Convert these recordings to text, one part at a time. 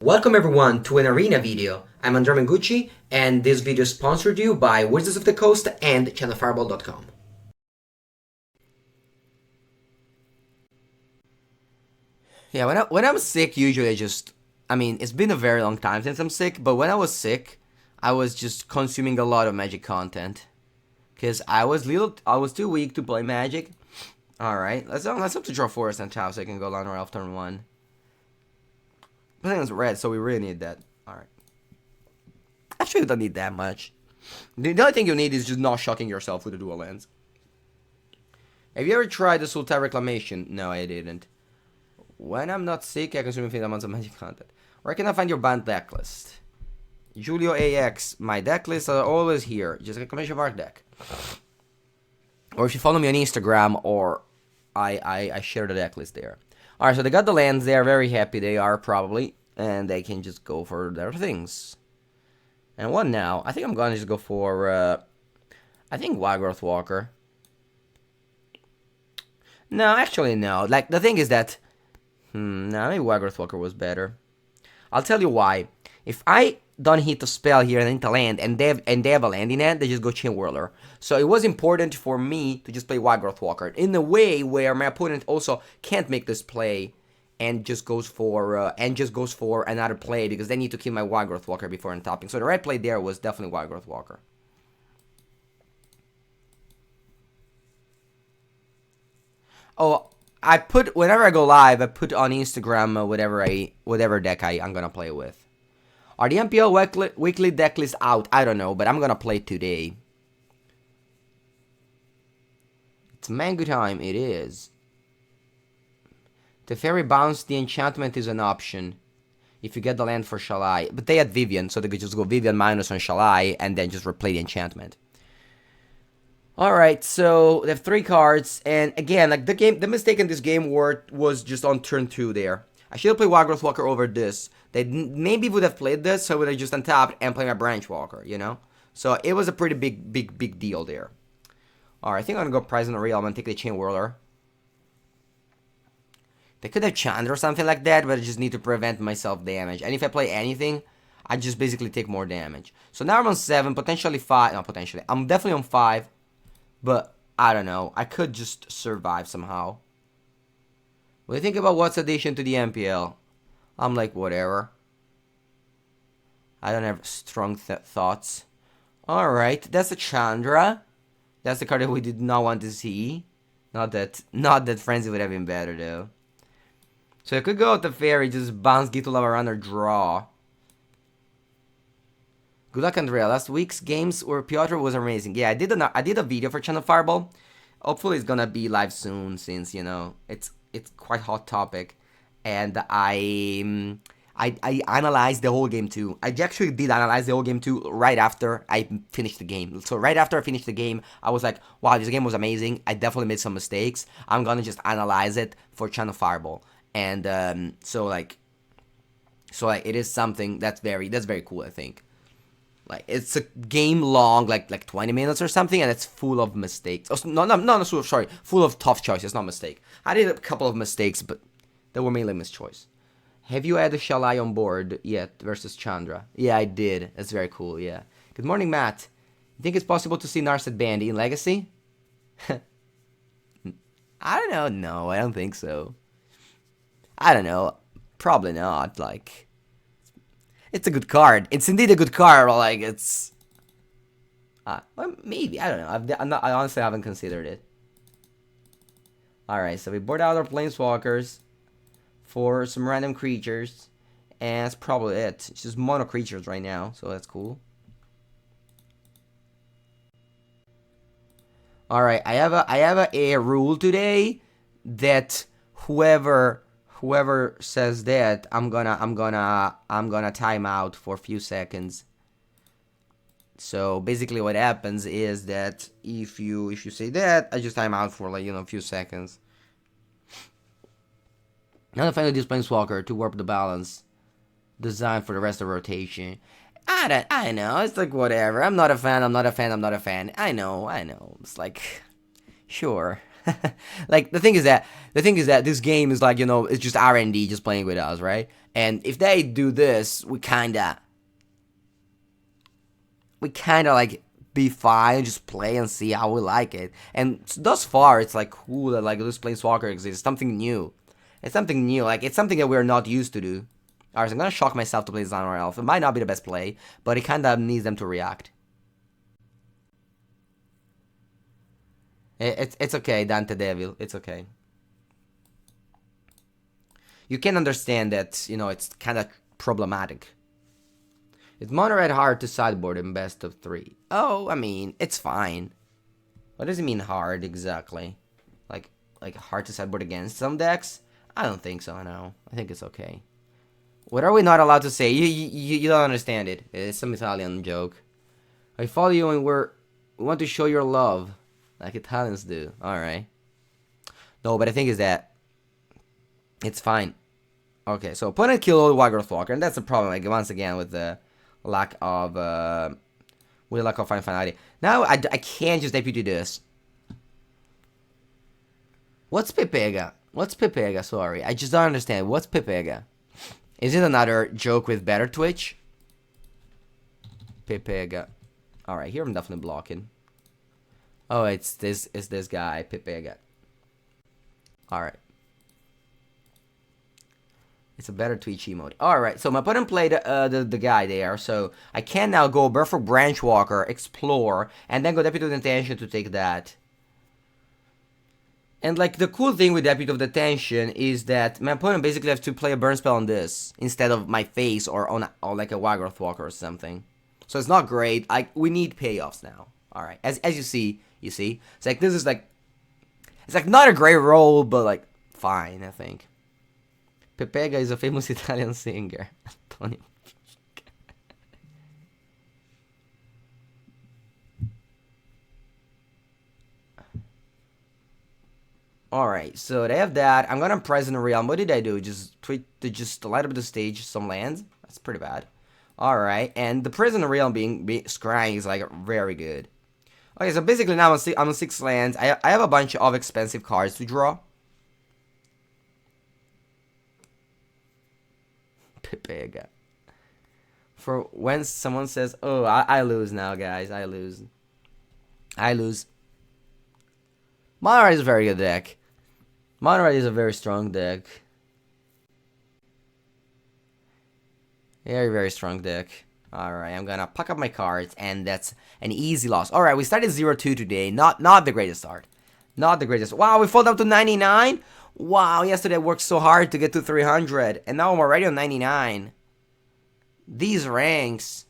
Welcome everyone to an arena video. I'm Andrea Mengucci, and this video is sponsored to you by Wizards of the Coast and channelfireball.com. Yeah, when I'm sick, usually it's been a very long time since I'm sick, but when I was sick, I was just consuming a lot of Magic content. Because I was too weak to play Magic. Alright, let's hope to draw Forest and Tau so I can go Lionel Elf turn 1. I think it's red, so we really need that. Alright. Actually, we don't need that much. The only thing you need is just not shocking yourself with the dual lands. Have you ever tried the Sultai Reclamation? No, I didn't. When I'm not sick, I consume infinite amounts of Magic content. Where can I find your Bant deck list? Julio AX. My deck lists are always here. Just Reclamation Mark deck. Or if you follow me on Instagram, or I share the deck list there. Alright, so they got the lands. They are very happy. They are probably. And they can just go for their things. And what now? I think I'm gonna just go for, I think Wildgrowth Walker. No, actually no. Like, the thing is that, no, maybe Wildgrowth Walker was better. I'll tell you why. If I don't hit a spell here and hit a land, and they have a land in hand, they just go Chain Whirler. So it was important for me to just play Wildgrowth Walker in a way where my opponent also can't make this play and just goes for another play because they need to kill my Wildgrowth Walker before untapping. So the right play there was definitely Wildgrowth Walker. Oh, I put whenever I go live, I put on Instagram whatever deck I'm gonna play with. Are the MPL weekly deck lists out? I don't know, but I'm gonna play today. It's mango time. It is. The fairy bounce, the enchantment is an option. If you get the land for Shalai. But they had Vivian, so they could just go Vivian minus on Shalai and then just replay the enchantment. Alright, so they have 3 cards, and again, like the mistake in this game was just on turn 2 there. I should have played Wildgrowth Walker over this. They maybe would have played this, so I would have just untapped and played my Branch Walker, you know? So it was a pretty big deal there. Alright, I think I'm gonna go Prize in the Realm and take the Chain Whirler. They could have Chandra or something like that, but I just need to prevent myself damage. And if I play anything, I just basically take more damage. So now I'm on 7, potentially 5. No, potentially. I'm definitely on 5. But, I don't know. I could just survive somehow. What do you think about what's addition to the MPL? I'm like, whatever. I don't have strong thoughts. Alright, that's a Chandra. That's the card that we did not want to see. Not that Frenzy would have been better, though. So I could go with the Fairy, just bounce, get to Lava Runner, draw. Good luck, Andrea. Last week's games where Piotr was amazing. Yeah, I did a video for Channel Fireball. Hopefully it's gonna be live soon, since you know it's quite hot topic, and I analyzed the whole game too. I actually did analyze the whole game too right after I finished the game. So right after I finished the game, I was like, wow, this game was amazing. I definitely made some mistakes. I'm gonna just analyze it for Channel Fireball, and so it is something that's very cool, I think. Like, it's a game long, like 20 minutes or something, and it's full of mistakes. Oh, no, sorry, full of tough choices, not mistake. I did a couple of mistakes, but they were mainly mischoice. Have you had a Shalai on board yet versus Chandra? Yeah, I did. That's very cool, yeah. Good morning, Matt. You think it's possible to see Narset Bandy in Legacy? I don't know. No, I don't think so. I don't know. Probably not, like... It's a good card. It's indeed a good card, but like it's, well, maybe, I don't know. I honestly haven't considered it. All right, so we board out our Planeswalkers for some random creatures, and that's probably it. It's just mono creatures right now, so that's cool. All right, I have a rule today that whoever says that, I'm gonna time out for a few seconds. So basically what happens is that if you say that, I just time out for, like, you know, a few seconds. Now I finally use Planeswalker to warp the balance. Designed for the rest of the rotation. I know, it's like whatever. I'm not a fan. I know. It's like, sure. Like the thing is that this game is like, it's just R&D just playing with us, right? And if they do this, we kinda like be fine, just play and see how we like it. And thus far, it's like cool that like this Planeswalker exists, something new. It's something new, like it's something that we're not used to do. Alright, so I'm gonna shock myself to play Designer Elf. It might not be the best play, but it kinda needs them to react. It's okay, Dante Devil. It's okay. You can understand that, it's kind of problematic. It's mono red hard to sideboard in best of 3. Oh, I mean, it's fine. What does it mean hard exactly? Like hard to sideboard against some decks? I don't think so, no. I think it's okay. What are we not allowed to say? You don't understand it. It's some Italian joke. I follow you and we want to show your love. Like Italians do. Alright. No, but the thing is that it's fine. Okay, so opponent kill old Wygrowth Walker, and that's the problem, like, once again, with the lack of fine finality. Now, I can't just deputy this. What's Pepega? Sorry, I just don't understand. What's Pepega? Is it another joke with better Twitch? Pepega. Alright, here I'm definitely blocking. Oh, it's this guy, Pepega. Alright. It's a better Twitch emote. Alright, so my opponent played the guy there, so I can now go Burford Branchwalker, explore, and then go Deputy of Detention to take that. And like the cool thing with Deputy of Detention is that my opponent basically has to play a burn spell on this instead of my face or on like a Wygrowth Walker or something. So it's not great. We need payoffs now. Alright, as you see, it's like this is like, it's like not a great roll, but like fine, I think. Pepega is a famous Italian singer. Antonio. Alright, so they have that. I'm gonna Present Realm. What did I do? Just light up the stage some lands? That's pretty bad. Alright, and the Present Realm being scrying is like very good. Okay, so basically now I'm on 6 lands. I have a bunch of expensive cards to draw. Pepega. For when someone says, oh, I lose now, guys. I lose. Mono is a very good deck. Mono is a very strong deck. Very, very strong deck. Alright, I'm gonna pack up my cards, and that's an easy loss. Alright, we started 0-2 today. Not the greatest start. Not the greatest. Wow, we fall down to 99? Wow, yesterday I worked so hard to get to 300, and now I'm already on 99. These ranks.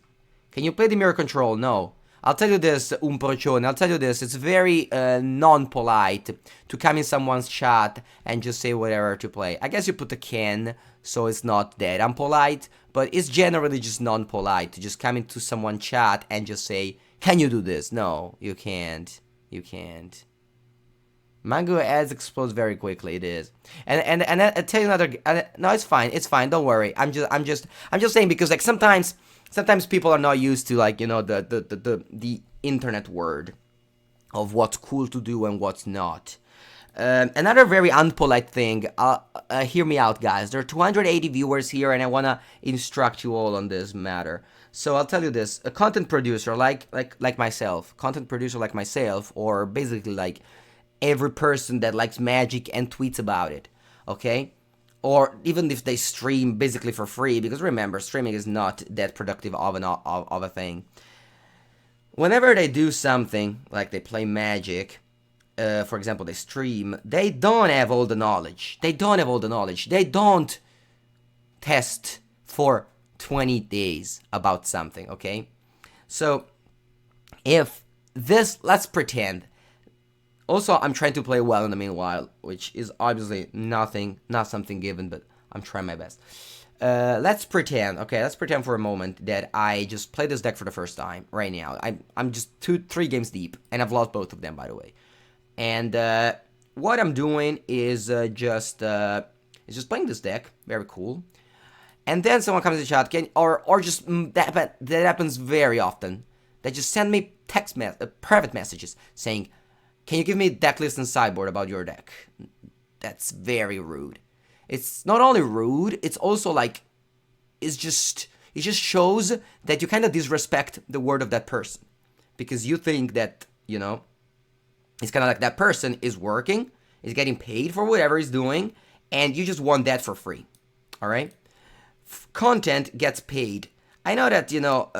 Can you play the mirror control? No. I'll tell you this, Umprocione, I'll tell you this, it's very non-polite to come in someone's chat and just say whatever to play. I guess you put a can, so it's not that unpolite, but it's generally just non-polite to just come into someone's chat and just say, can you do this? No, you can't. You can't. Mango ads explodes very quickly. It is, and I tell you another. No, it's fine. Don't worry. I'm just saying because like sometimes people are not used to like the internet word of what's cool to do and what's not. Another very unpolite thing. Hear me out, guys. There are 280 viewers here, and I wanna instruct you all on this matter. So I'll tell you this: a content producer like myself, or basically like every person that likes Magic and tweets about it, okay? Or even if they stream basically for free, because remember, streaming is not that productive of a thing. Whenever they do something, like they play Magic, for example, they stream, they don't have all the knowledge. They don't test for 20 days about something, okay? So, if this, let's pretend. Also, I'm trying to play well in the meanwhile, which is obviously not something given, but I'm trying my best. Let's pretend for a moment that I just play this deck for the first time right now. I'm just 3 games deep, and I've lost both of them, by the way. And what I'm doing is just playing this deck, very cool. And then someone comes in the chat, or just that happens very often. They just send me private messages saying, Can you give me deck list and sideboard about your deck? That's very rude. It's not only rude, it's also like, it just shows that you kind of disrespect the word of that person. Because you think that, you know, it's kind of like that person is working, is getting paid for whatever he's doing, and you just want that for free. All right? Content gets paid. I know that, you know,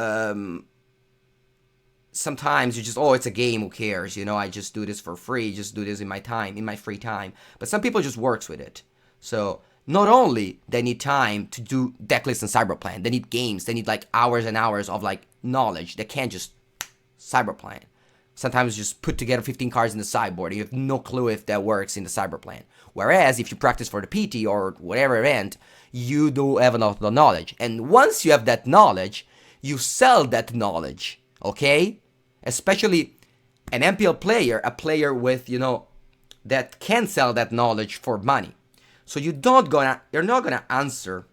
sometimes you just, oh, it's a game, who cares? You know, I just do this for free, just do this in my time, in my free time. But some people just works with it. So not only they need time to do decklist and cyberplan, they need games, they need like hours and hours of like knowledge. They can't just cyberplan. Sometimes just put together 15 cards in the sideboard. You have no clue if that works in the cyberplan. Whereas if you practice for the PT or whatever event, you do have enough of the knowledge. And once you have that knowledge, you sell that knowledge. Okay? Especially an MPL player, a player with, you know, that can sell that knowledge for money. So you're not gonna answer.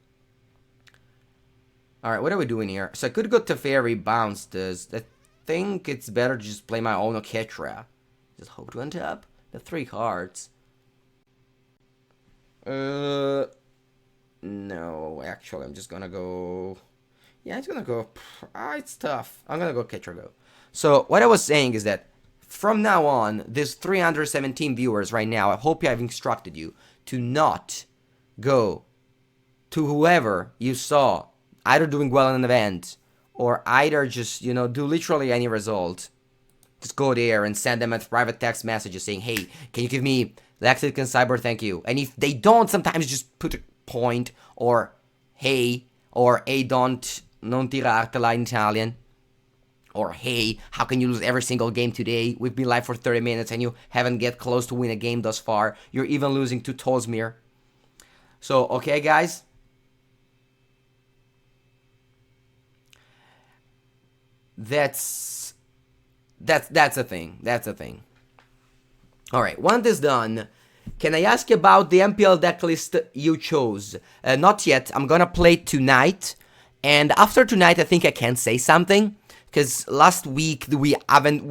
Alright, what are we doing here? So I could go Teferi, bounce this. I think it's better to just play my own Oketra. Just hope to untap the 3 cards. No, actually I'm just gonna go. Yeah, it's gonna go. It's tough. I'm gonna go Ketra go. So what I was saying is that from now on, there's 317 viewers right now. I hope I've instructed you to not go to whoever you saw either doing well in an event or either just, you know, do literally any result. Just go there and send them a private text messages saying, hey, can you give me Lexic and Cyber? Thank you. And if they don't, sometimes just put a point or hey, or hey, don't non tirartela in Italian. Or hey, how can you lose every single game today? We've been live for 30 minutes and you haven't get close to win a game thus far. You're even losing to Tosmir. So, okay, guys. That's a thing. That's a thing. Alright, once this done, can I ask you about the MPL deck list you chose? Not yet. I'm gonna play tonight. And after tonight, I think I can say something. Because last week we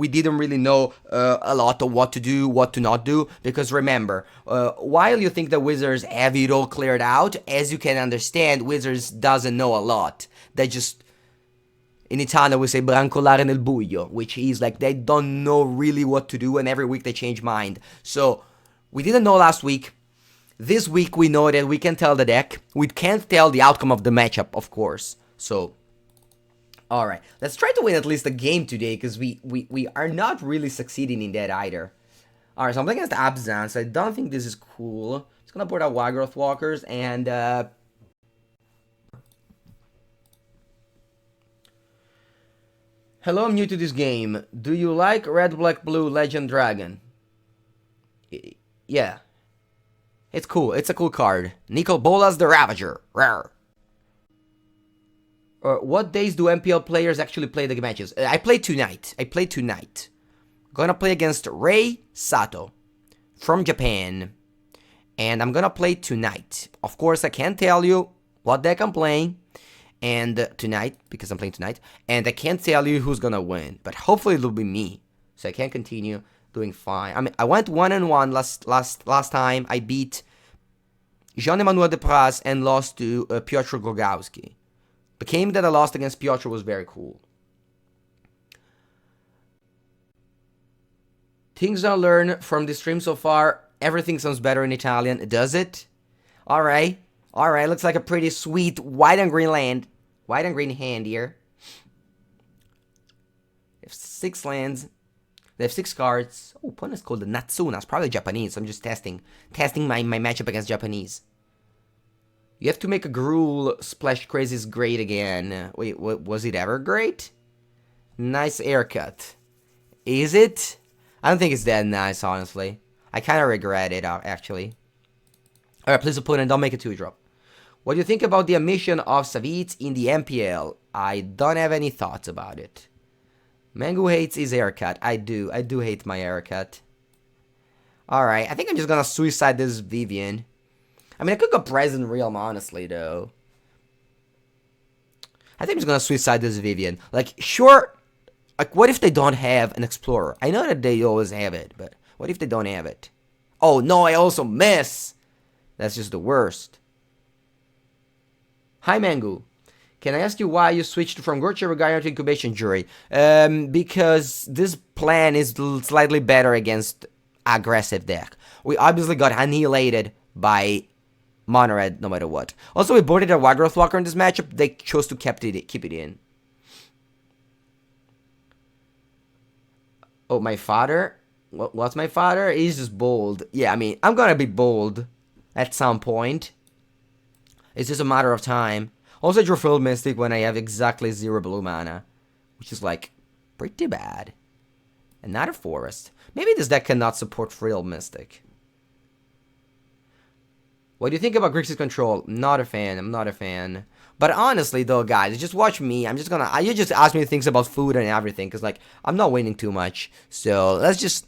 didn't really know a lot of what to do, what to not do. Because remember, while you think the Wizards have it all cleared out, as you can understand, Wizards doesn't know a lot. They just, in Italian we say brancolare nel buio, which is like they don't know really what to do, and every week they change mind. So we didn't know last week. This week we know that we can tell the deck. We can't tell the outcome of the matchup, of course. So. Alright, let's try to win at least a game today, because we are not really succeeding in that either. Alright, so I'm playing against Abzan, so I don't think this is cool. Just gonna put out Wygrowth Walkers, and hello, I'm new to this game. Do you like Red, Black, Blue, Legend, Dragon? Yeah. It's cool, it's a cool card. Nicol Bolas the Ravager. Rare. What days do MPL players actually play the matches? I play tonight. Gonna play against Rei Sato from Japan. And I'm gonna play tonight. Of course, I can't tell you what deck I'm playing. And tonight, because I'm playing tonight. And I can't tell you who's gonna win. But hopefully it'll be me. So I can continue doing fine. I mean, I went 1-1 last time. I beat Jean-Emmanuel Depras and lost to Piotr Gogowski. The game that I lost against Piotr was very cool. Things I learned from this stream so far. Everything sounds better in Italian. Does it? Alright. Alright, looks like a pretty sweet white and green land. White and green hand here. They have 6 lands. They have 6 cards. Oh, opponent's called the Natsuna. It's probably Japanese. So I'm just testing my matchup against Japanese. You have to make a Gruul Splash Crazy is great again. Wait, what, was it ever great? Nice haircut. Is it? I don't think it's that nice, honestly. I kind of regret it, actually. Alright, please opponent, don't make a 2-drop. What do you think about the omission of Savitz in the MPL? I don't have any thoughts about it. Mengu hates his haircut. I do hate my haircut. Alright, I think I'm just gonna suicide this Vivian. I mean, I could go Present Realm, honestly, though. I think I'm just gonna suicide this Vivian. Like, sure, like, what if they don't have an Explorer? I know that they always have it, but What if they don't have it? Oh no, I also miss. That's just the worst. Hi Mangu. Can I ask you why you switched from Gurcha Regarding to Incubation Jury? Because this plan is slightly better against aggressive deck. We obviously got annihilated by Monored no matter what. Also, we boarded a Wild Growth Walker in this matchup. They chose to keep it in. Oh, my father? What's my father? He's just bold. Yeah, I mean, I'm gonna be bold at some point. It's just a matter of time. Also, I draw Field Mystic when I have exactly 0 blue mana, which is like pretty bad. And not a forest. Maybe this deck cannot support Field Mystic. What do you think about Grixis Control? Not a fan. I'm not a fan. But honestly, though, guys, just watch me. You just ask me things about food and everything, cause like I'm not winning too much. So let's just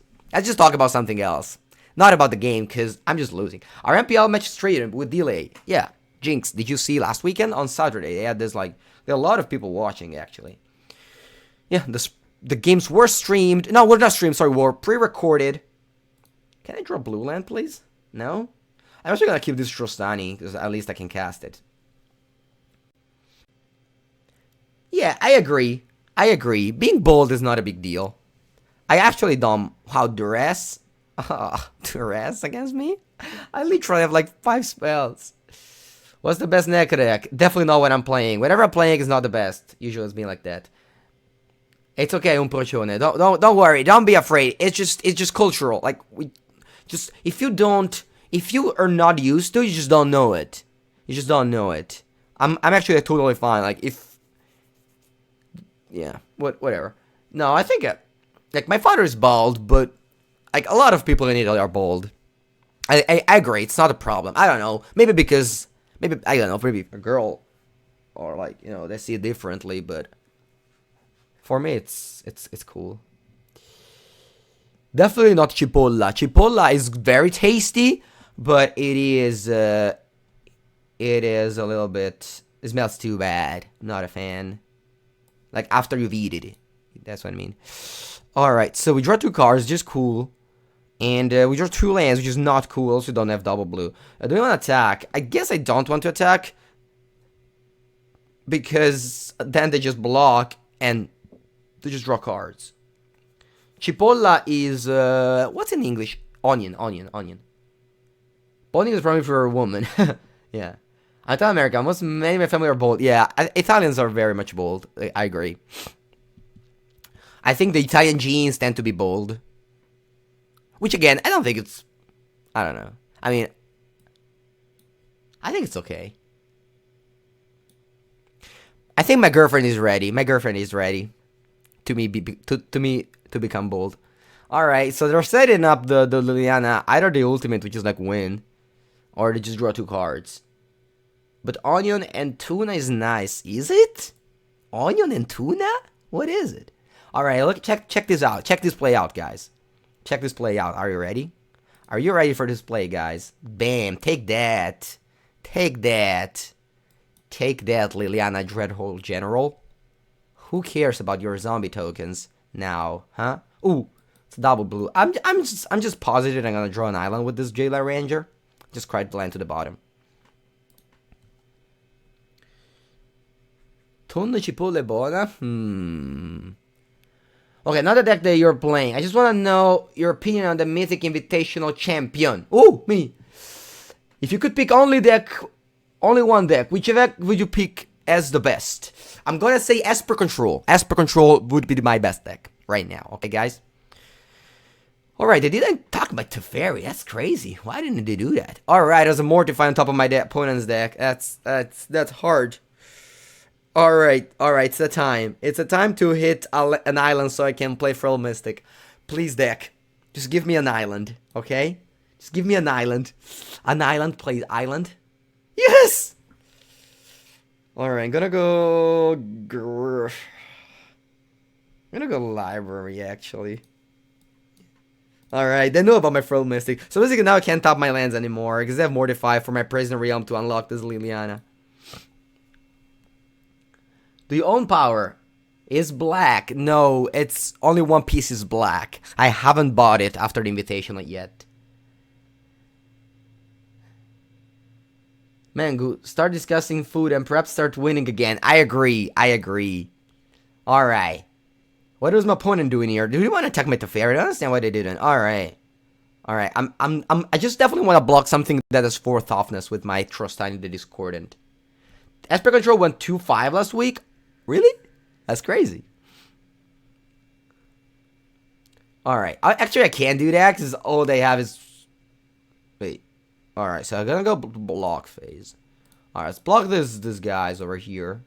talk about something else, not about the game, cause I'm just losing. Our MPL match straight with delay. Yeah. Jinx, did you see last weekend on Saturday? They had this like there are a lot of people watching actually. Yeah, the games were streamed. No, we're not streamed. Sorry, we're pre-recorded. Can I draw blue land, please? No. I'm actually gonna keep this Trostani because at least I can cast it. Yeah, I agree. I agree. Being bold is not a big deal. I actually don't. How duress? Duress against me? I literally have like 5 spells. What's the best neck deck? Definitely not when I'm playing. Whenever I'm playing is not the best. Usually it's been like that. It's okay, un procione. Don't worry. Don't be afraid. It's just cultural. Like if you are not used to, you just don't know it. You just don't know it. I'm actually like, totally fine. Like yeah, whatever. No, I think like my father is bald, but like a lot of people in Italy are bald. I agree. It's not a problem. I don't know. Maybe I don't know. Maybe a girl, or like they see it differently. But for me, it's cool. Definitely not Cipolla. Cipolla is very tasty, but it is a little bit. It smells too bad. I'm not a fan. Like after you've eaten it. That's what I mean. Alright, so we draw 2 cards, just cool. And we draw 2 lands, which is not cool. Also, don't have double blue. Do we want to attack? I guess I don't want to attack. Because then they just block and they just draw cards. Cipolla is, what's in English? Onion. Onion is probably for a woman. Yeah. Italian American. Many of my family are bold. Yeah, Italians are very much bold. I agree. I think the Italian genes tend to be bold. Which again, I don't think it's... I don't know. I mean... I think it's okay. I think my girlfriend is ready. My girlfriend is ready. To me to become bold. Alright, so they're setting up the Liliana. Either the ultimate, which is like win. Or they just draw 2 cards. But onion and tuna is nice. Is it? Onion and tuna? What is it? Alright, look, check this out. Check this play out, guys. Check this play out. Are you ready? Are you ready for this play, guys? Bam. Take that. Take that. Take that, Liliana Dreadhole General. Who cares about your zombie tokens now, huh? Ooh, it's double blue. I'm just positive I'm gonna draw an island with this Jailer Ranger. Just cried the land to the bottom. Tonno cipolle buona? Okay, another deck that you're playing. I just want to know your opinion on the Mythic Invitational Champion. Ooh, me. If you could pick only one deck, which deck would you pick as the best? I'm gonna say Esper Control. Esper Control would be my best deck right now. Okay, guys? Alright, they didn't talk about Teferi. That's crazy. Why didn't they do that? Alright, there's a Mortify on top of my opponent's deck. That's hard. Alright, it's the time. It's the time to hit an island so I can play Feral Mystic. Please, deck. Just give me an island, okay? Just give me an island. An island, please. Island. Yes! Alright, I'm gonna go... I'm gonna go library, actually. Alright, they know about my Feral Mystic. So basically now I can't tap my lands anymore because I have Mortify for my Prisoner Realm to unlock this Liliana. Do you own power? is black. No, it's only one piece is black. I haven't bought it after the invitation yet. Mangu, start discussing food and perhaps start winning again. I agree. Alright. What was my opponent doing here? Do you want to attack my Teferi? I don't understand why they didn't. Alright. I just definitely want to block something that has 4 toughness with my Trust Tiny the Discordant. Esper Control went 2-5 last week? Really? That's crazy. Alright. Actually, I can't do that because all they have is... Wait. Alright, so I'm gonna go block phase. Alright, let's block this guys over here.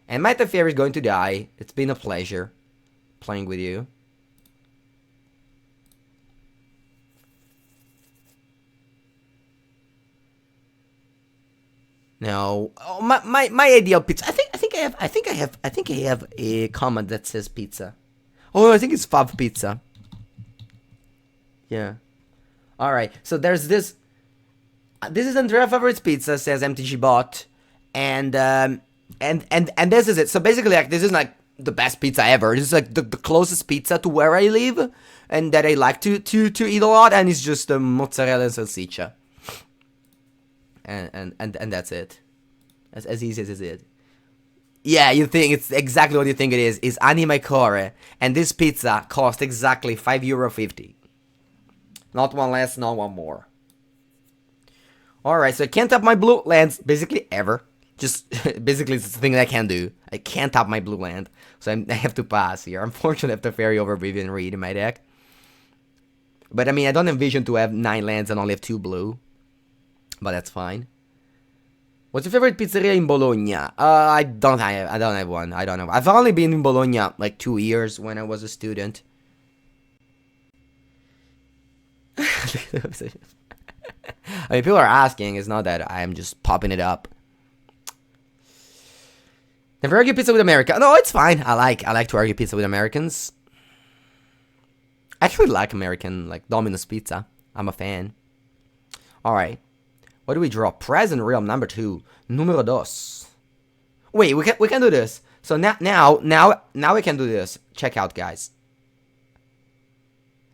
And my Teferi is going to die. It's been a pleasure playing with you. No, oh, my ideal pizza. I think I have a comment that says pizza. Oh, I think it's Fab Pizza. Yeah. All right. So there's this. This is Andrea Favorite's Pizza, says MTG Bot, and this is it. So basically, like, this is like the best pizza ever. This is like the closest pizza to where I live, and that I like to eat a lot. And it's just mozzarella and salsiccia. And that's it. As easy as it. Yeah, you think it's exactly what you think it is. It's anime core, and this pizza cost exactly €5.50. Not one less, not one more. Alright, so I can't tap my blue lands basically ever. Just basically it's the thing that I can do. I can't tap my blue land, so I have to pass here. Unfortunately, I have to Fairy over Vivian Reed in my deck. But I mean, I don't envision to have 9 lands and only have 2 blue. But that's fine. What's your favorite pizzeria in Bologna? I don't have one. I don't know. I've only been in Bologna like 2 years when I was a student. I mean, people are asking. It's not that I'm just popping it up. Never argue pizza with America. No, it's fine. I like to argue pizza with Americans. I actually like American, like Domino's pizza. I'm a fan. All right. What do we draw? Present realm number 2. Numero dos. Wait, we can do this. So now we can do this. Check out, guys.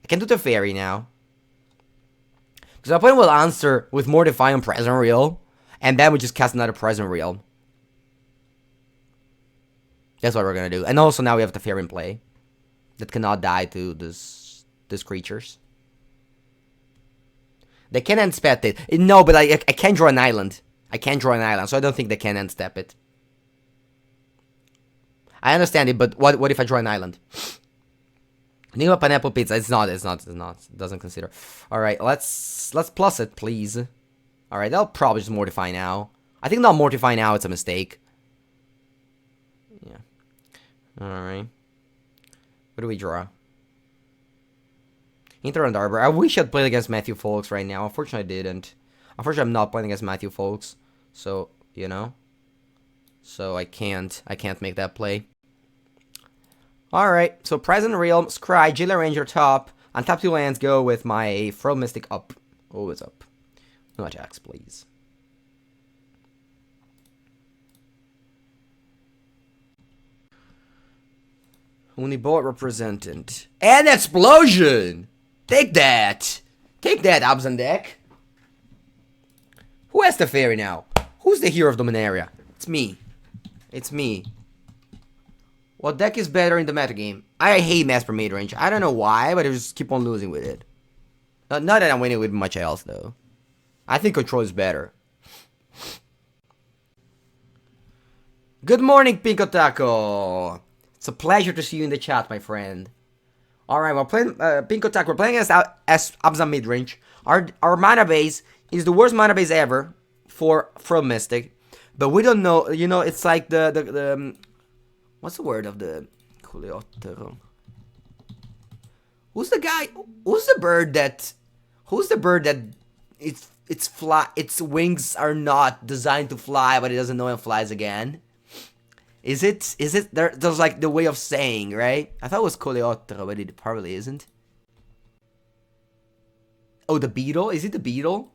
I can do the fairy now. Because my opponent will answer with more Defiant Present Realm. And then we just cast another Present Realm. That's what we're gonna do. And also now we have the fairy in play. That cannot die to these creatures. They can end step it. No, but I can't draw an island. I can't draw an island, so I don't think they can end step it. I understand it, but what if I draw an island? Think about pineapple pizza. It's not. It doesn't consider. Alright, let's plus it, please. Alright, that'll probably just mortify now. I think not mortify now, it's a mistake. Yeah. Alright. What do we draw? Inter and Arbor. I wish I'd played against Matthew Folks right now. Unfortunately, I didn't. Unfortunately, I'm not playing against Matthew Folks. So, you know. So, I can't make that play. Alright, so Present Realm, Scry, Jailer Ranger top. On top 2 lands, go with my Furl Mystic up. Always up. No attacks, please. Unibot representant. And explosion! Take that! Take that, Abzan deck. Who has the fairy now? Who's the hero of Dominaria? It's me. It's me. What deck is better in the metagame? I hate Master Midrange. I don't know why, but I just keep on losing with it. Not that I'm winning with much else, though. I think Control is better. Good morning, Pinko Taco. It's a pleasure to see you in the chat, my friend. Alright, we're playing Pinko Taco. We're playing as Abzan Midrange. Our mana base is the worst mana base ever for Mystic. But we don't know, you know, it's like the what's the word of the Coleoptero? Who's the guy? Who's the bird that its wings are not designed to fly, but it doesn't know it flies again? Is it there's like the way of saying, right? I thought it was Coleoptero, but it probably isn't. Oh, the beetle? Is it the beetle?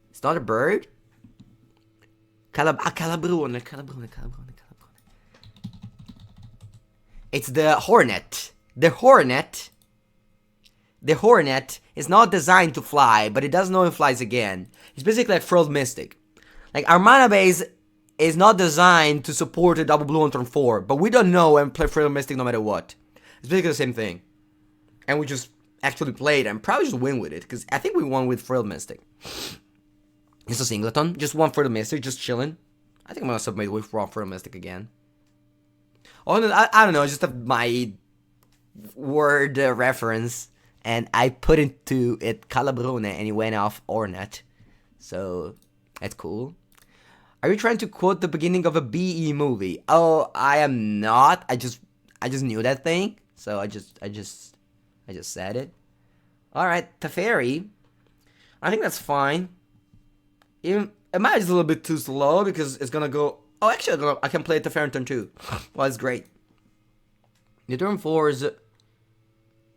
It's not a bird? Calabrone. It's the Hornet. The Hornet is not designed to fly, but it does know it flies again. It's basically like Frilled Mystic. Like, our mana base is not designed to support a double blue on turn 4, but we don't know and play Frilled Mystic no matter what. It's basically the same thing. And we just actually played and probably just win with it, because I think we won with Frilled Mystic. It's a singleton, just one Frilled Mystic, just chilling. I think I'm gonna submit with raw Frilled Mystic again. Oh, no, I don't know, it's just my word reference, and I put into it Calabrone and it went off Hornet. So, that's cool. Are you trying to quote the beginning of a BE movie? Oh, I am not. I just knew that thing, so I just said it. All right, Teferi. I think that's fine. Even it might be a little bit too slow because it's gonna go. Oh, actually, I can play Teferi in turn 2. Well, that's great. Your turn 4 is.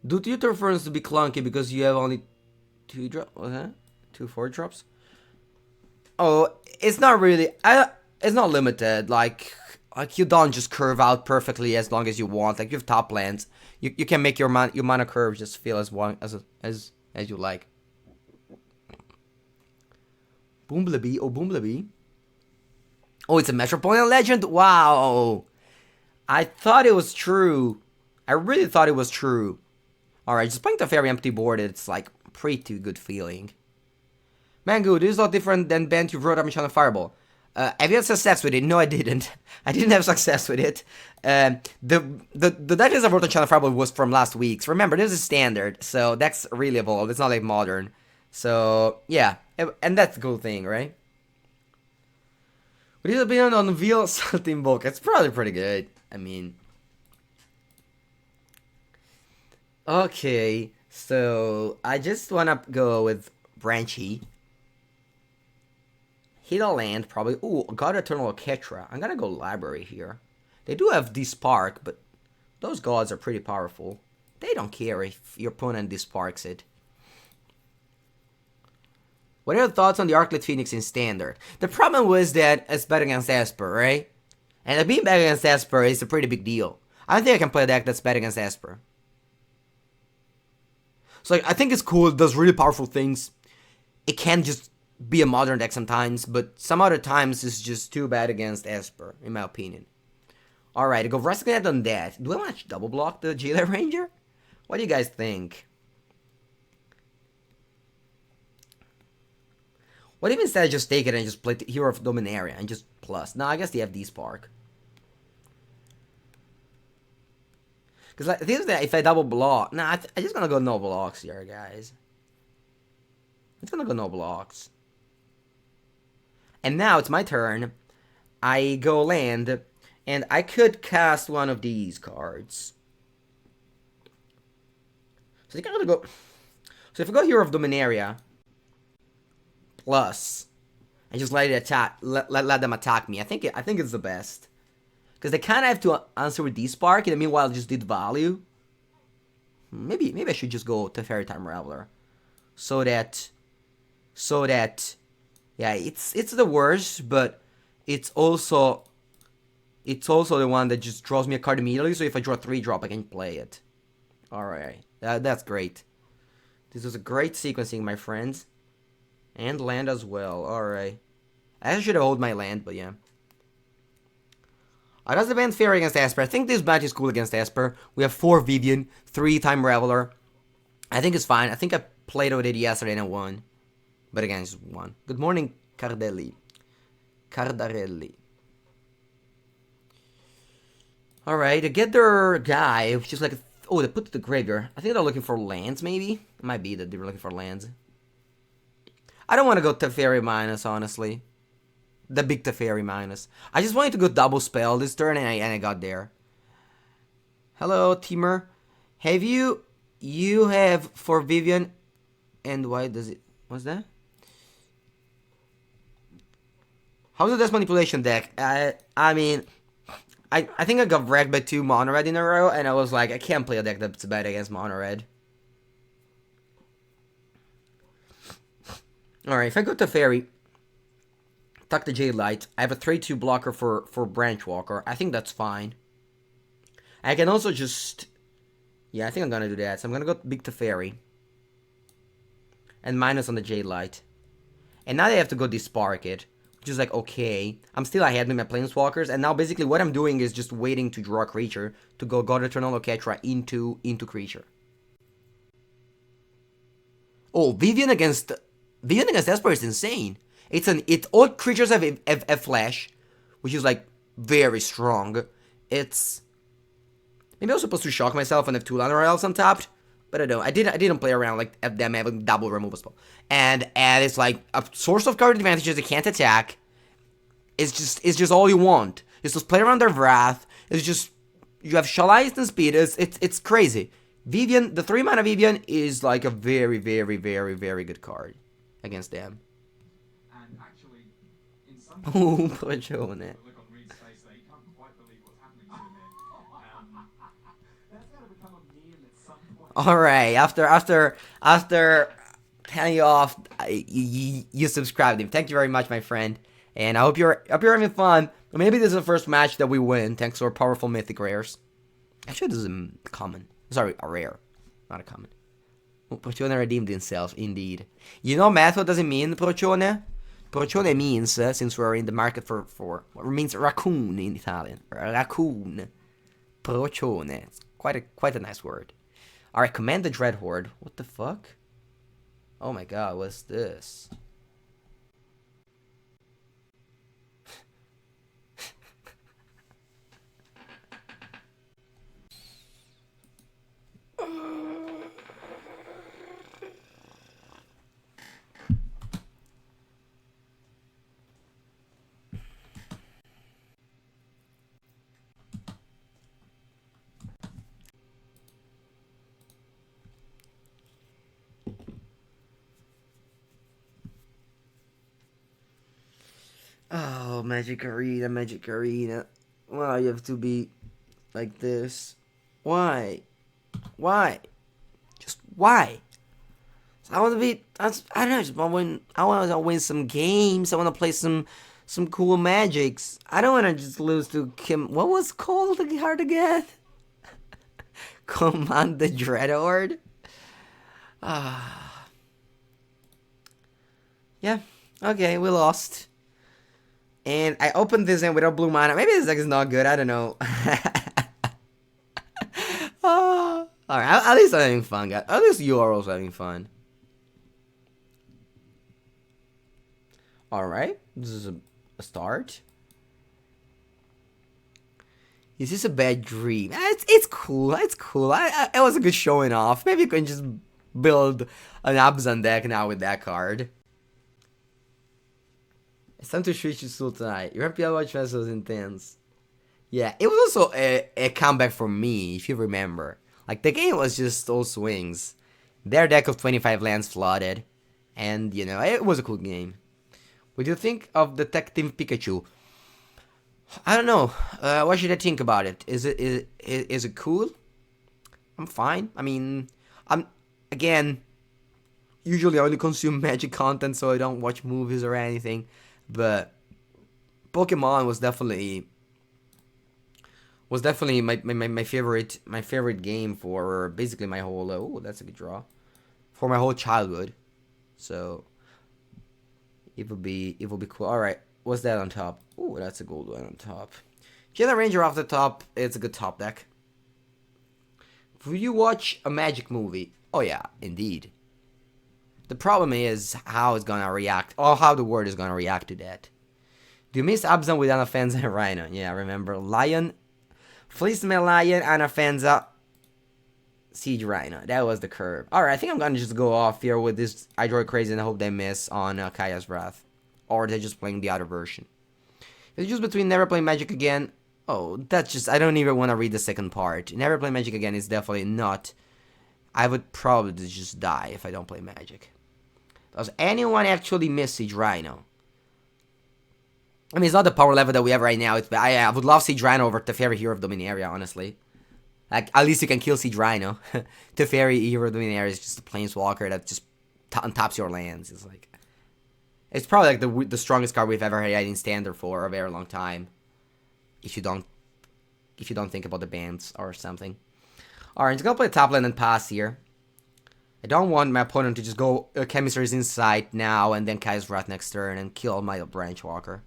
Do your turn 4 to be clunky because you have only 2 drops? What's that? 2 4-drops? Oh, it's not really. It's not limited. Like you don't just curve out perfectly as long as you want. Like you have top lands, you can make your mana curve just feel as one as you like. Boomblebee, Boomblebee. Oh, it's a Metropolitan Legend. Wow, I thought it was true. I really thought it was true. All right, just playing the very empty board. It's like pretty good feeling. Mango, this is a lot different than Bant you wrote up in Channel Fireball. Have you had success with it? No, I didn't. I didn't have success with it. The deck I wrote on Channel Fireball was from last week's. Remember, this is standard, so that's really evolved. It's not like modern. So, yeah. And that's a cool thing, right? What is your opinion on Veal Salting Bulk? It's probably pretty good. I mean... Okay, so I just want to go with Branchy. Hit a land, probably. Ooh, God Eternal Ketra. I'm gonna go Library here. They do have Despark, but those gods are pretty powerful. They don't care if your opponent Desparks it. What are your thoughts on the Arclit Phoenix in Standard? The problem was that it's better against Esper, right? And being better against Esper is a pretty big deal. I don't think I can play a deck that's better against Esper. So like, I think it's cool, it does really powerful things. It can just be a modern deck sometimes, but some other times it's just too bad against Esper, in my opinion. Alright, I go Rescue on that. Do I want to double block the Jailer Ranger? What do you guys think? What if instead I just take it and just play the Hero of Dominaria and just plus? No, I guess they have D-Spark. Because like, this is that if I double block... Nah, I'm just gonna go no blocks here, guys. I'm just gonna go no blocks. And now it's my turn. I go land, and I could cast one of these cards. So I gotta go... So if I go Hero of Dominaria... Plus... I just let it attack... Let them attack me. I think it's the best. Because they kind of have to answer with D-Spark, and meanwhile just did value. Maybe I should just go to Fairy Time Raveler. So that... Yeah, it's the worst, but it's also the one that just draws me a card immediately, so if I draw a 3-drop, I can play it. Alright, that's great. This was a great sequencing, my friends. And land as well, alright. I should have held my land, but yeah. How does the band fare against Esper? I think this match is cool against Esper. We have 4 Vivian, 3 Time Raveler. I think it's fine. I think I played with it yesterday and I won. But again, it's 1. Good morning, Cardarelli. Alright, to get their guy, which is like... Oh, they put it to the graveyard. I think they're looking for lands, maybe? It might be that they were looking for lands. I don't want to go Teferi minus, honestly. The big Teferi minus. I just wanted to go double spell this turn, and I got there. Hello, Teamer. Have you... You have for Vivian... And why does it... What's that? How's the Death Manipulation deck? I mean... I think I got wrecked by 2 mono red in a row, and I was like, I can't play a deck that's bad against mono red. Alright, if I go to Fairy... Tuck the Jade Light. I have a 3-2 blocker for Branch Walker. I think that's fine. I can also just... Yeah, I think I'm gonna do that. So I'm gonna go Big Teferi. And minus on the Jade Light. And now they have to go Dispark it. Which is like, okay. I'm still ahead with my Planeswalkers. And now basically what I'm doing is just waiting to draw a creature. To go God Eternal Oketra into creature. Oh, Vivian against Esper is insane. All creatures have a flash, which is like very strong. It's maybe I was supposed to shock myself and have 2 Llanowar Elves untapped, but I don't. I didn't play around like them having double removal spell. And it's like a source of card advantages. They can't attack. It's just all you want. It's just play around their Wrath. It's just you have Shalai instant speed. It's crazy. Vivian, the 3-mana Vivian is like a very, very, very, very good card against them. And actually, in some Oh, put you on it. look on Reed's face there, you can't quite believe what's happening to him here. That's going to become a meme at some point. Alright, after telling you off, you subscribed him. Thank you very much, my friend. And I hope you're having fun. Maybe this is the first match that we win, thanks to our powerful mythic rares. Actually, this is a common. Sorry, a rare, not a common. Procione redeemed himself, indeed. You know, Matt, what does it mean, Procione? Procione means, since we're in the market for what means raccoon in Italian. Raccoon. Procione. It's quite a nice word. Alright, command the Dread Horde. What the fuck? Oh my god, what's this? Oh, Magic Arena, Magic Arena. Why you have to be like this? Why? Why? Just why? I want to be. I don't know. Just want to win. I want to win some games. I want to play some cool magics. I don't want to just lose to Kim. What was called the card again? Command the Dreadhorde. Yeah. Okay, we lost. And I opened this in without blue mana. Maybe this deck is not good. I don't know. Alright, at least I'm having fun, guys. At least you are also having fun. Alright, this is a start. Is this a bad dream? It's cool. It's cool. It was a good showing off. Maybe you can just build an Abzan deck now with that card. It's time to switch to Sultanite. Your MPL watch fest was intense. Yeah, it was also a comeback for me, if you remember. Like, the game was just all swings. Their deck of 25 lands flooded. And, you know, it was a cool game. What do you think of Detective Pikachu? I don't know. What should I think about it? Is it cool? I'm fine. I mean, again, usually I only consume Magic content, so I don't watch movies or anything. But Pokemon was definitely my favorite game for basically my whole oh, that's a good draw, for my whole childhood. So it would be cool. All right, what's that on top? Oh, that's a gold one on top. Jedi Ranger off the top. It's a good top deck. Will you watch a Magic movie? Oh yeah, indeed. The problem is how it's gonna react, or how the world is gonna react to that. Do you miss Abzan with Anafenza and Rhino? Yeah, remember Lion, Fleeceman Lion, Anafenza, Siege Rhino. That was the curve. Alright, I think I'm gonna just go off here with this Hydroid Crazy and I hope they miss on Kaya's Wrath. Or they're just playing the other version. It's just between Never Play Magic Again. Oh, that's just, I don't even want to read the second part. Never Play Magic Again is definitely not. I would probably just die if I don't play Magic. Does anyone actually miss Siege Rhino? I mean, it's not the power level that we have right now. I would love Siege Rhino over Teferi, Hero of Dominaria, honestly. Like, at least you can kill Siege Rhino. Teferi, Hero of Dominaria is just a planeswalker that just untaps your lands. It's like, It's probably like the strongest card we've ever had in Standard for a very long time. If you don't think about the bans or something. Alright, I'm just gonna play top lane and pass here. I don't want my opponent to just go Chemistry's Insight now and then Kai's Wrath next turn and kill my Branch Walker.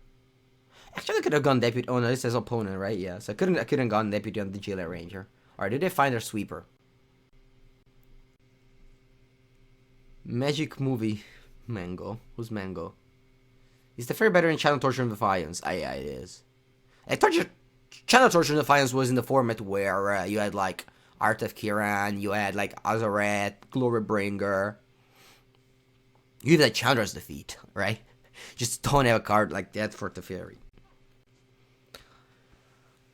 Actually, I could have gone Deputy. Oh no, this is opponent, right? Yeah, so I couldn't gone Deputy on the Jailer Ranger. Alright, did they find their sweeper? Magic movie. Mango. Who's Mango? Is the fairy better in Channel Torture and Defiance? Yeah, it is. Channel Torture and Defiance was in the format where you had like Art of Kiran, you had like Azaret, Glorybringer. You had Chandra's Defeat, right? Just don't have a card like that for Teferi.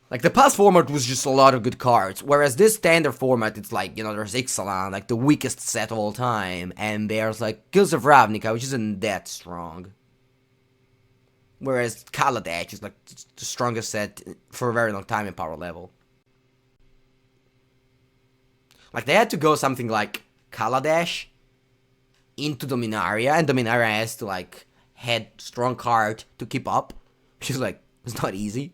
Like, the past format was just a lot of good cards, whereas this standard format, it's like, you know, there's Ixalan, like the weakest set of all time, and there's like Guilds of Ravnica, which isn't that strong. Whereas Kaladesh is like the strongest set for a very long time in power level. Like, they had to go something like Kaladesh into Dominaria, and Dominaria has to like head strong card to keep up, which is like, it's not easy.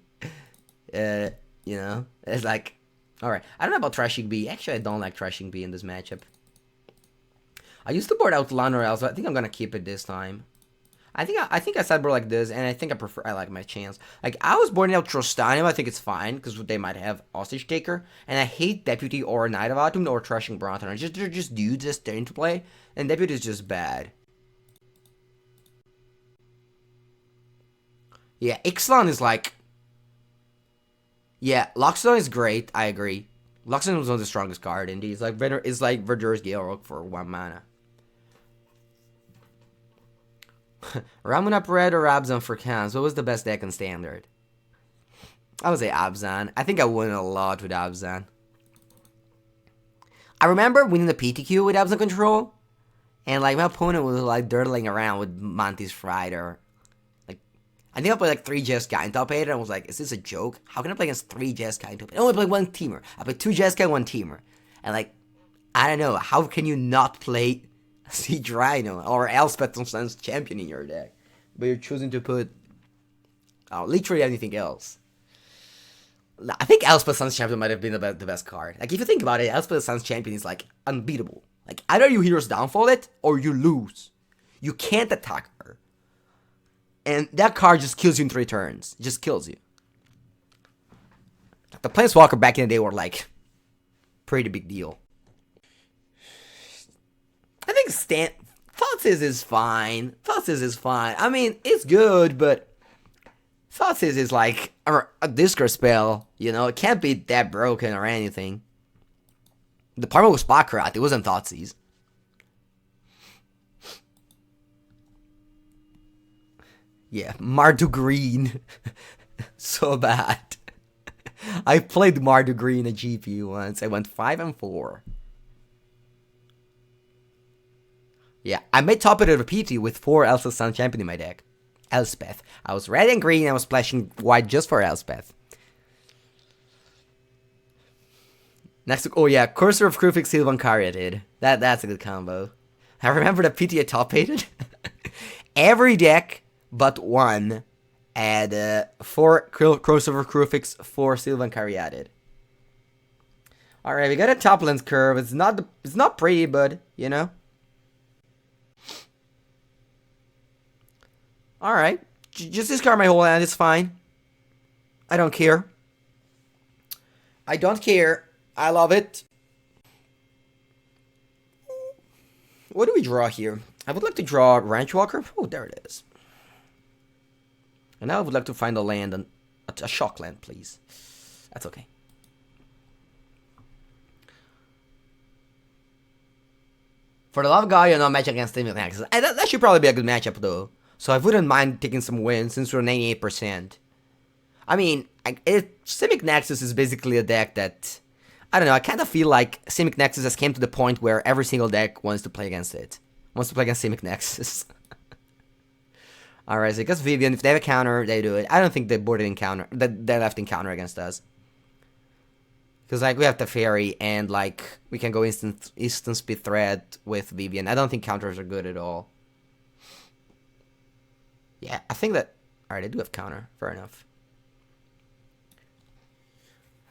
You know, it's like, alright, I don't know about Thrashing Bee. Actually, I don't like Thrashing Bee in this matchup. I used to board out Lanorel, so I think I'm gonna keep it this time. I think I sideboard like this, and I think I like my chance. Like, I was boarding out Trostanium, I think it's fine, because they might have Hostage Taker, and I hate Deputy or Knight of Autumn or Thrashing Bronton. They're just dudes just there to play, and Deputy is just bad. Yeah, Ixalan is like... Yeah, Loxodon is great, I agree. Loxodon was one of the strongest cards, indeed. It's like Verdur's Galerock for 1 mana. Ramunap Red or Abzan for Khans? What was the best deck in Standard? I would say Abzan. I think I won a lot with Abzan. I remember winning the PTQ with Abzan control, and like my opponent was like dirtling around with Mantis Frider. I think I played like 3 Jeskai in top 8, and I was like, is this a joke? How can I play against 3 Jeskai in top 8? I only play 1 teamer. I played 2 Jeskai, 1 teamer. And like, I don't know, how can you not play Siege Rhino or Elspeth Sun's Champion in your deck? But you're choosing to put literally anything else. I think Elspeth Sun's Champion might have been the best card. Like, if you think about it, Elspeth Sun's Champion is like unbeatable. Like, either you Hero's Downfall it, or you lose. You can't attack her. And that card just kills you in 3 turns. It just kills you. The Planeswalker back in the day were like pretty big deal. I think Thoughtseize is fine. Thoughtseize is fine. I mean, it's good, but Thoughtseize is like a discard spell. You know, it can't be that broken or anything. The problem was Spotcrat. It wasn't Thoughtseize. Yeah, Mardu Green. So bad. I played Mardu Green at GP once. I went 5-4. Yeah, I made top it of a PT with 4 Elspeth Sun Champion in my deck. Elspeth. I was red and green, I was splashing white just for Elspeth. Next, oh yeah, Cursor of Krufix Sylvan Caryatid. That's a good combo. I remember the PT I top 8'd. Every deck but one had 4 Crossover Krufix, 4 Sylvan Caryatid. Alright, we got a top lens curve. It's not pretty, but you know. Alright. Just discard my whole hand, it's fine. I don't care. I don't care. I love it. What do we draw here? I would like to draw Ranch Walker. Oh, there it is. And now I would like to find a land, a shock land, please. That's okay. For the love of God, you're not matching against Simic Nexus. That should probably be a good matchup, though. So I wouldn't mind taking some wins since we're 98%. I mean, Simic Nexus is basically a deck that... I don't know, I kind of feel like Simic Nexus has came to the point where every single deck wants to play against it. Wants to play against Simic Nexus. Alright, so because Vivian, if they have a counter, they do it. I don't think they boarded in counter, they left in counter against us. Because, like, we have the Fairy, and, like, we can go instant speed threat with Vivian. I don't think counters are good at all. Yeah, I think that... Alright, I do have counter. Fair enough.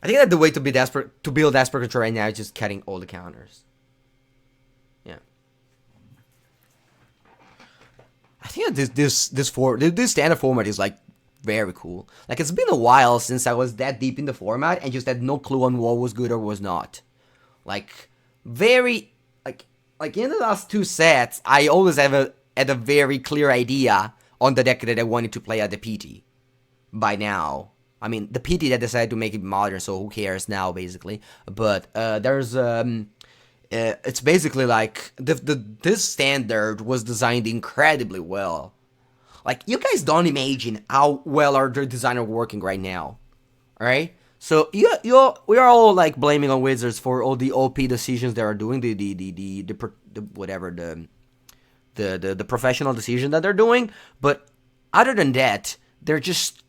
I think that the way to be desperate, to build desperate control right now is just cutting all the counters. Yeah. I think that this standard format is like very cool. Like, it's been a while since I was that deep in the format and just had no clue on what was good or was not. Like, very, like in the last 2 sets, I always had a very clear idea on the deck that I wanted to play at the PT. By now, I mean, the PT that decided to make it modern, so who cares now, basically. But there's it's basically like this standard was designed incredibly well. Like, you guys don't imagine how well our designer working right now. Alright? So we are all like blaming on Wizards for all the OP decisions they are doing, the professional decision that they're doing. But other than that, they're just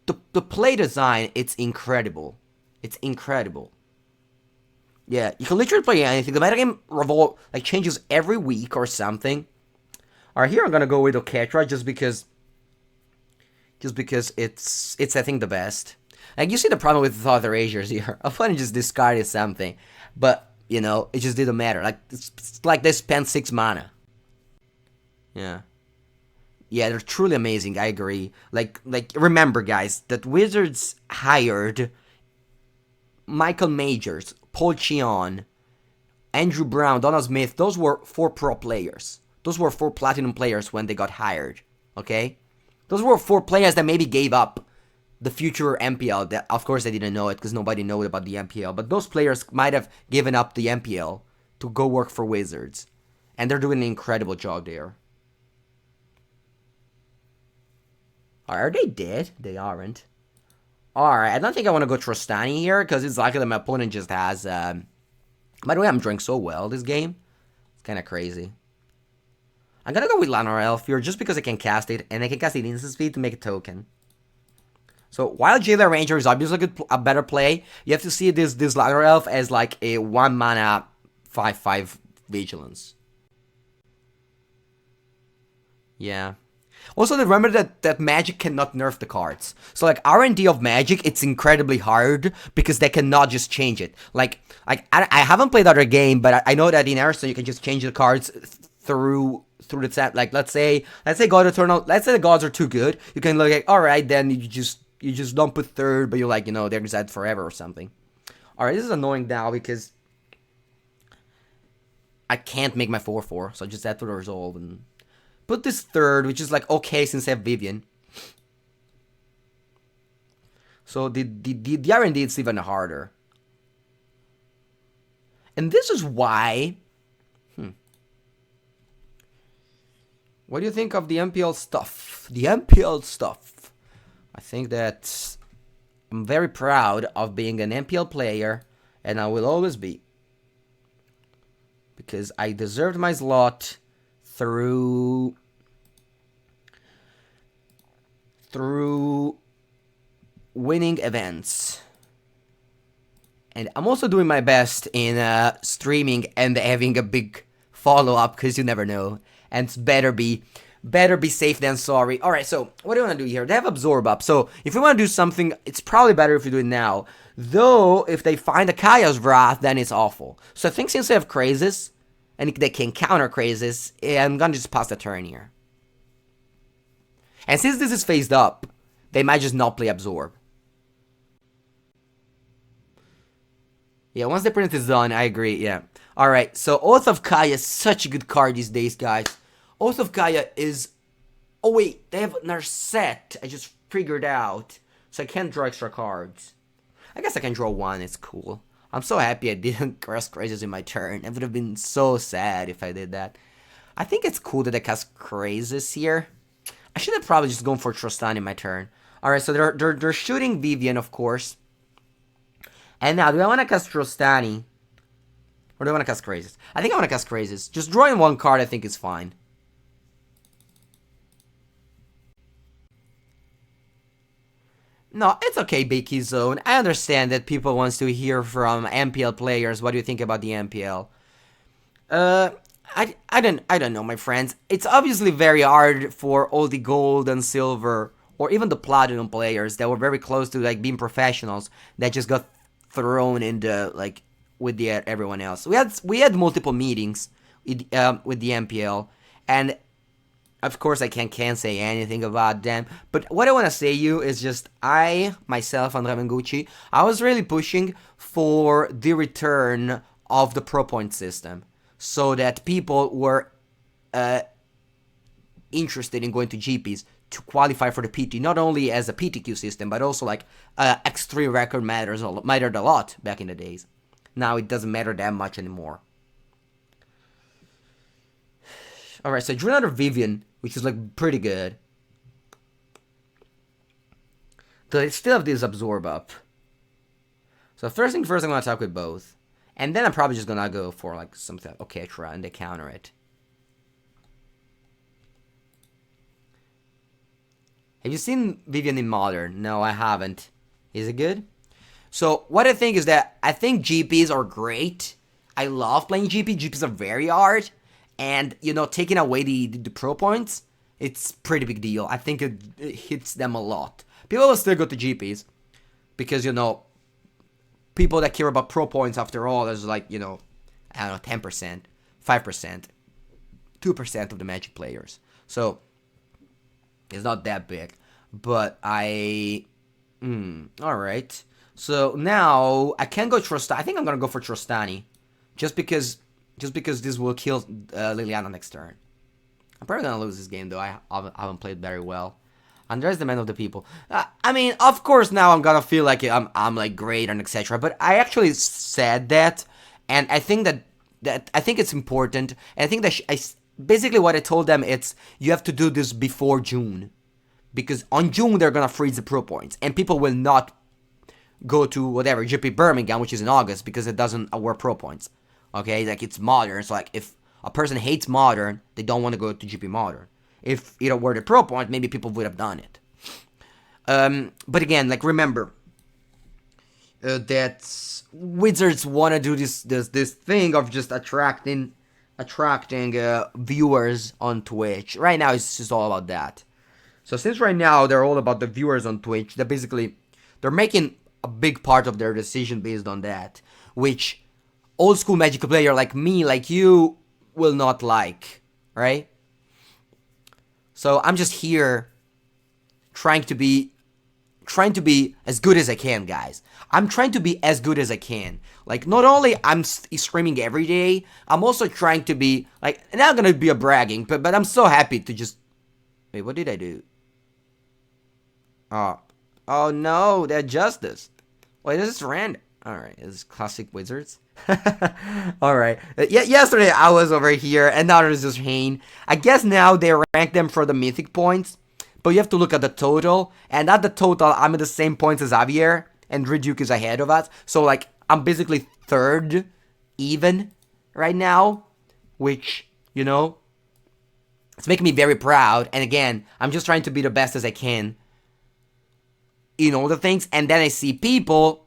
the play design. It's incredible. It's incredible. Yeah, you can literally play anything. The metagame changes every week or something. Alright, here I'm gonna go with Oketra just because it's I think the best. Like, you see the problem with Thought Erasures here. I want to just discarded something, but you know, it just didn't matter. Like, it's like they spent 6 mana. Yeah. Yeah, they're truly amazing, I agree. Like remember, guys, that Wizards hired Michael Majors, Paul Cheon, Andrew Brown, Donald Smith. Those were 4 pro players. Those were 4 platinum players when they got hired, okay? Those were 4 players that maybe gave up the future MPL. That, of course, they didn't know it because nobody knew about the MPL. But those players might have given up the MPL to go work for Wizards. And they're doing an incredible job there. Are they dead? They aren't. Alright, I don't think I want to go Trostani here because it's likely that my opponent just has... By the way, I'm doing so well this game. It's kind of crazy. I'm gonna go with Llanowar Elf here just because I can cast it, and I can cast it instant speed to make a token. So while Jailer Ranger is obviously a better play, you have to see this Llanowar Elf as like a 1 mana 5/5 vigilance. Yeah. Also, remember that Magic cannot nerf the cards. So like R&D of Magic, it's incredibly hard because they cannot just change it. Like I haven't played other game, but I know that in Hearthstone you can just change the cards through the set. Like let's say God Eternal. Let's say the gods are too good. You can look like, all right, then you just don't put 3rd, but you're like, you know, they're reset forever or something. All right, this is annoying now because I can't make my 4/4, so I just have to resolve and put this 3rd, which is like okay since I have Vivian. So the R&D is even harder. And this is why... What do you think of the MPL stuff? The MPL stuff. I think that I'm very proud of being an MPL player, and I will always be. Because I deserved my slot through winning events. And I'm also doing my best in streaming and having a big follow-up, because you never know. And it's better be safe than sorry. Alright, so what do you want to do here? They have Absorb up. So if you want to do something, it's probably better if you do it now. Though, if they find a Kaya's Wrath, then it's awful. So I think since they have Crazes, and they can counter Crazes, I'm going to just pass the turn here. And since this is phased up, they might just not play Absorb. Yeah, once the print is done, I agree, yeah. Alright, so Oath of Kaya is such a good card these days, guys. Oath of Kaya is... Oh wait, they have another set I just figured out. So I can't draw extra cards. I guess I can draw 1, it's cool. I'm so happy I didn't cast Crazes in my turn. It would have been so sad if I did that. I think it's cool that I cast Crazes here. I should have probably just gone for Trostani in my turn. Alright, so they're shooting Vivian, of course. And now, do I want to cast Trostani? Or do I want to cast Crazes? I think I want to cast Crazes. Just drawing 1 card I think is fine. No, it's okay, Bakey Zone. I understand that people want to hear from MPL players. What do you think about the MPL? I don't know, my friends. It's obviously very hard for all the gold and silver or even the platinum players that were very close to like being professionals that just got thrown into like with the everyone else. We had multiple meetings with the MPL, and of course I can't say anything about them. But what I want to say you is just I myself, Andrea Mengucci, I was really pushing for the return of the pro point system, so that people were interested in going to GPs to qualify for the PT, not only as a PTQ system, but also like X3 record mattered a lot back in the days. Now it doesn't matter that much anymore. Alright, so I drew another Vivian, which is like pretty good. So I still have this Absorb up. So first thing first, I'm going to attack with both. And then I'm probably just going to go for like something like Oketra and they counter it. Have you seen Vivian in Modern? No, I haven't. Is it good? So what I think is that I think GPs are great. I love playing GP. GPs are very hard. And, you know, taking away the pro points, it's pretty big deal. I think it hits them a lot. People will still go to GPs. Because, you know, people that care about pro points after all, there's like, you know, I don't know, 10%, 5%, 2% of the Magic players. So, it's not that big. But alright. So, now, I can go Trostani. I think I'm going to go for Trostani. Just because this will kill Liliana next turn. I'm probably going to lose this game, though. I haven't played very well. Andrea's the man of the people. I mean, of course, now I'm going to feel like I'm like great and etc. But I actually said that. And I think that I think it's important. And I think that basically what I told them, it's you have to do this before June. Because on June, they're going to freeze the pro points. And people will not go to whatever, GP Birmingham, which is in August, because it doesn't award pro points. Okay, like it's Modern. So like if a person hates Modern, they don't want to go to GP Modern. If it awarded pro points, maybe people would have done it. But again, like remember that Wizards want to do this thing of just attracting viewers on Twitch. Right now, it's just all about that. So since right now they're all about the viewers on Twitch, they're making a big part of their decision based on that, which old school Magic player like me, like you, will not like, right? So I'm just here trying to be as good as I can, guys. I'm trying to be as good as I can. Like, not only I'm streaming every day, I'm also trying to be, like, not gonna be a bragging, but I'm so happy to just... Wait, what did I do? Oh no, that Justice. Wait, this is random. Alright, this is classic Wizards. Alright. Yesterday I was over here, and now there's just Hane. I guess now they rank them for the mythic points, but you have to look at the total, and at the total, I'm at the same points as Javier, and Riduke is ahead of us. So, like, I'm basically third even right now, which, you know, it's making me very proud. And again, I'm just trying to be the best as I can in all the things. And then I see people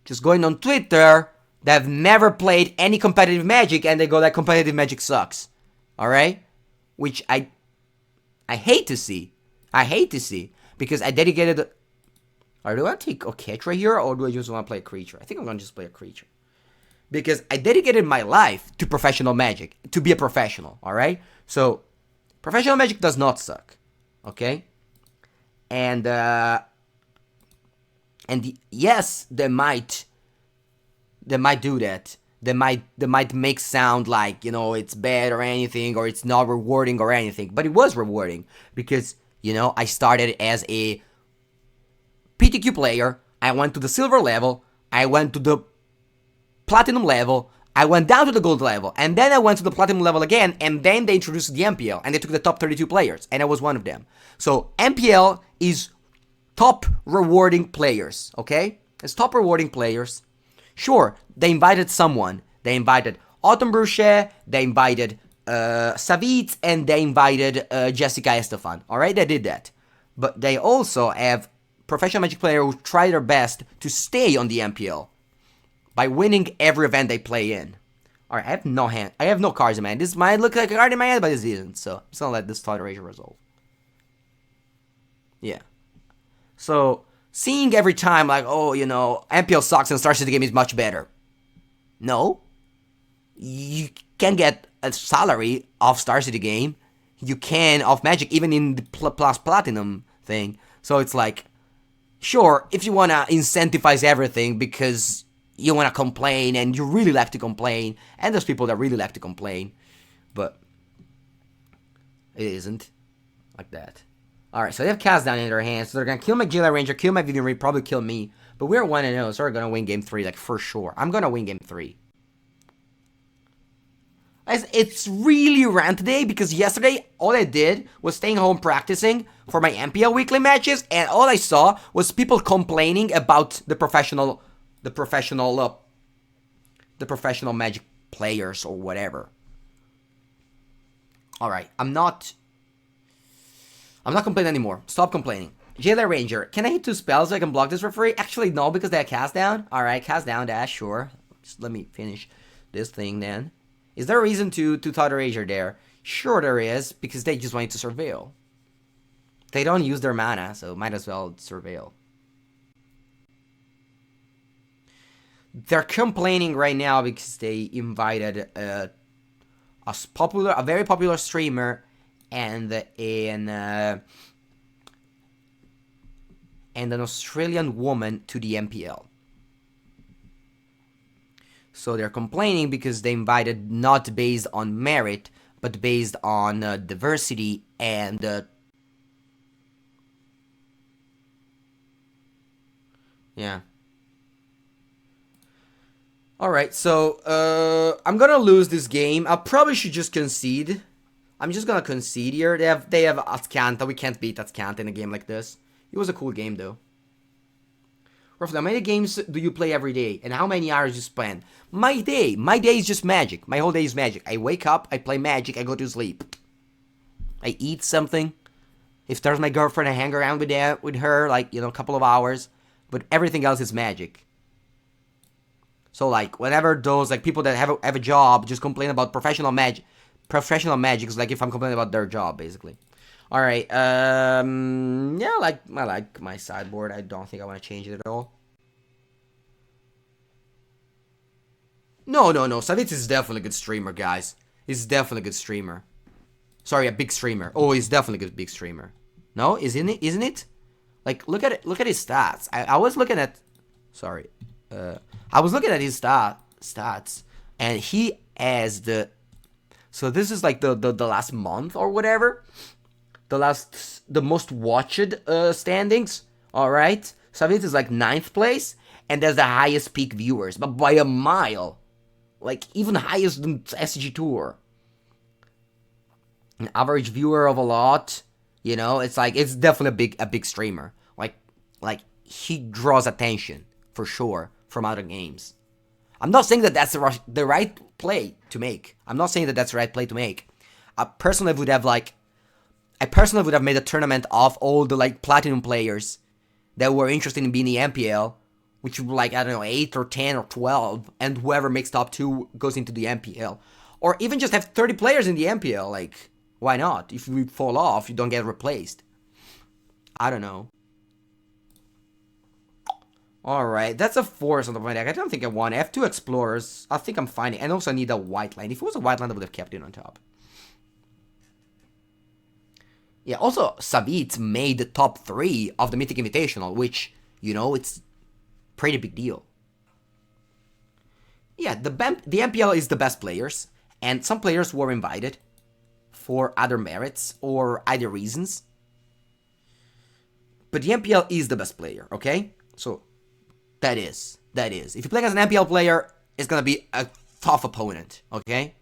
just going on Twitter that have never played any competitive Magic, and they go like, competitive Magic sucks. Alright? Which I hate to see. I hate to see. Because I dedicated... Or do I take Oketra here, or do I just want to play a creature? I think I'm going to just play a creature. Because I dedicated my life to professional Magic. To be a professional, alright? So, professional Magic does not suck. Okay? And yes, they might do that. They might make sound like, you know, it's bad or anything, or it's not rewarding or anything. But it was rewarding. Because, you know, I started as a PTQ player, I went to the silver level, I went to the platinum level, I went down to the gold level, and then I went to the platinum level again, and then they introduced the MPL, and they took the top 32 players, and I was one of them. So, MPL is top rewarding players, okay? It's top rewarding players. Sure, they invited someone. They invited Autumn Bruchet, they invited Savitz, and they invited Jessica Estefan, alright? They did that. But they also have professional Magic players who try their best to stay on the MPL by winning every event they play in. Alright, I have no hand. I have no cards in my hand. This might look like a card in my hand, but it isn't. So I'm just gonna let this Thought Erasure resolve. Yeah. So seeing every time like, oh, you know, MPL sucks and Star City game is much better. No. You can get a salary off Star City game. You can off Magic, even in the plus platinum thing. So it's like, sure, if you wanna incentivize everything because you wanna complain and you really like to complain, and there's people that really like to complain, but it isn't like that. Alright, so they have Cast Down in their hands, so they're gonna kill my Jailer Ranger, kill my Vivian Reed, probably kill me, but we're 1-0, so we're gonna win game 3, like, for sure. I'm gonna win game 3. It's really rant day because yesterday all I did was staying home practicing for my MPL weekly matches, and all I saw was people complaining about the professional Magic players or whatever. All right, I'm not complaining anymore. Stop complaining. Jailer Ranger, can I hit 2 spells so I can block this for free? Actually, no, because they have Cast Down. All right, Cast Down, dash, sure. Just let me finish this thing then. Is there a reason to Thought Erasure there? Sure there is, because they just wanted to surveil. They don't use their mana, so might as well surveil. They're complaining right now because they invited a very popular streamer and an Australian woman to the MPL. So they're complaining because they invited not based on merit, but based on diversity and yeah. Alright, so I'm gonna lose this game. I probably should just concede. I'm just gonna concede here. They have Askanta. We can't beat Askanta in a game like this. It was a cool game though. Roughly, how many games do you play every day? And how many hours you spend? My day is just Magic. My whole day is Magic. I wake up, I play Magic, I go to sleep. I eat something. If there's my girlfriend, I hang around with her, like, you know, a couple of hours. But everything else is Magic. So, like, whenever those, like, people that have a job just complain about professional Magic is like if I'm complaining about their job, basically. Alright, yeah, I like my sideboard. I don't think I want to change it at all. No. Savitz is definitely a good streamer, guys. He's definitely a good streamer. Sorry, a big streamer. Oh, he's definitely a good big streamer. No, isn't it? Like, look at it. Look at his stats. I was looking at. Sorry, I was looking at his stats, and he has the. So this is like the last month or whatever. The most watched standings. All right, Savitz is like 9th place, and there's the highest peak viewers, but by a mile, like even highest than SG Tour. An average viewer of a lot, you know, it's like it's definitely a big streamer. Like he draws attention for sure from other games. I'm not saying that that's the right play to make. I'm not saying that that's the right play to make. I personally would have made a tournament of all the like platinum players that were interested in being in the MPL, which would be like, I don't know, 8 or 10 or 12, and whoever makes top 2 goes into the MPL. Or even just have 30 players in the MPL, like, why not? If we fall off, you don't get replaced. I don't know. Alright, that's a forest on the my deck. I don't think I want it. I have 2 explorers. I think I'm fine. And also I need a white land. If it was a white land, I would have kept it on top. Yeah, also, Savitz made the top 3 of the Mythic Invitational, which, you know, it's pretty big deal. Yeah, the MPL is the best players, and some players were invited for other merits or other reasons. But the MPL is the best player, okay? So, that is. If you play against an MPL player, it's gonna be a tough opponent, okay?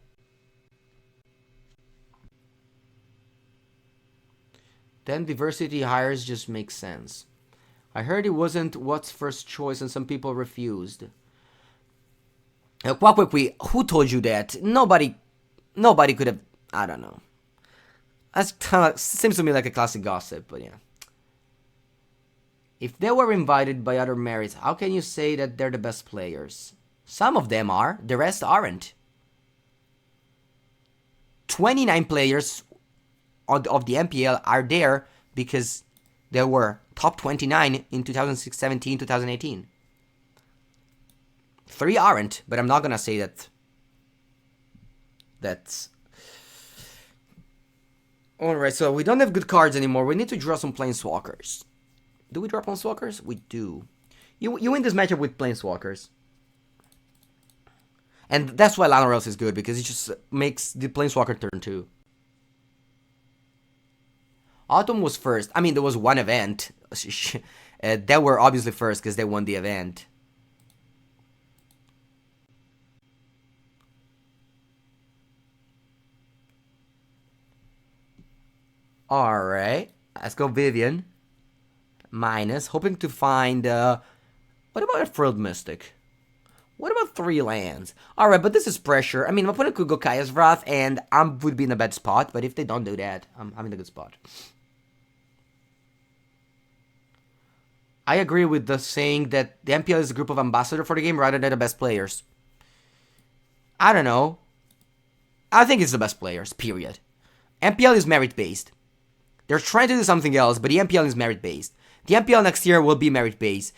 Then diversity hires just makes sense. I heard it wasn't what's first choice and some people refused. Who told you that? Nobody could have, I don't know. That's kind of, seems to me like a classic gossip, but yeah. If they were invited by other merits, how can you say that they're the best players? Some of them are, the rest aren't. 29 players of the MPL are there because there were top 29 in 2017, 2018. 3 aren't, but I'm not gonna say that. That's... Alright, so we don't have good cards anymore. We need to draw some Planeswalkers. Do we draw Planeswalkers? We do. You win this matchup with Planeswalkers. And that's why Lanoros is good, because it just makes the Planeswalker turn 2. Autumn was first. I mean, there was one event. They were obviously first because they won the event. Alright. Let's go Vivian. Minus. Hoping to find... what about a Frilled Mystic? What about 3 lands? Alright, but this is pressure. I mean, my opponent could go Kaya's Wrath, and I would be in a bad spot. But if they don't do that, I'm in a good spot. I agree with the saying that the MPL is a group of ambassadors for the game rather than the best players. I don't know. I think it's the best players, period. MPL is merit-based. They're trying to do something else, but the MPL is merit-based. The MPL next year will be merit-based.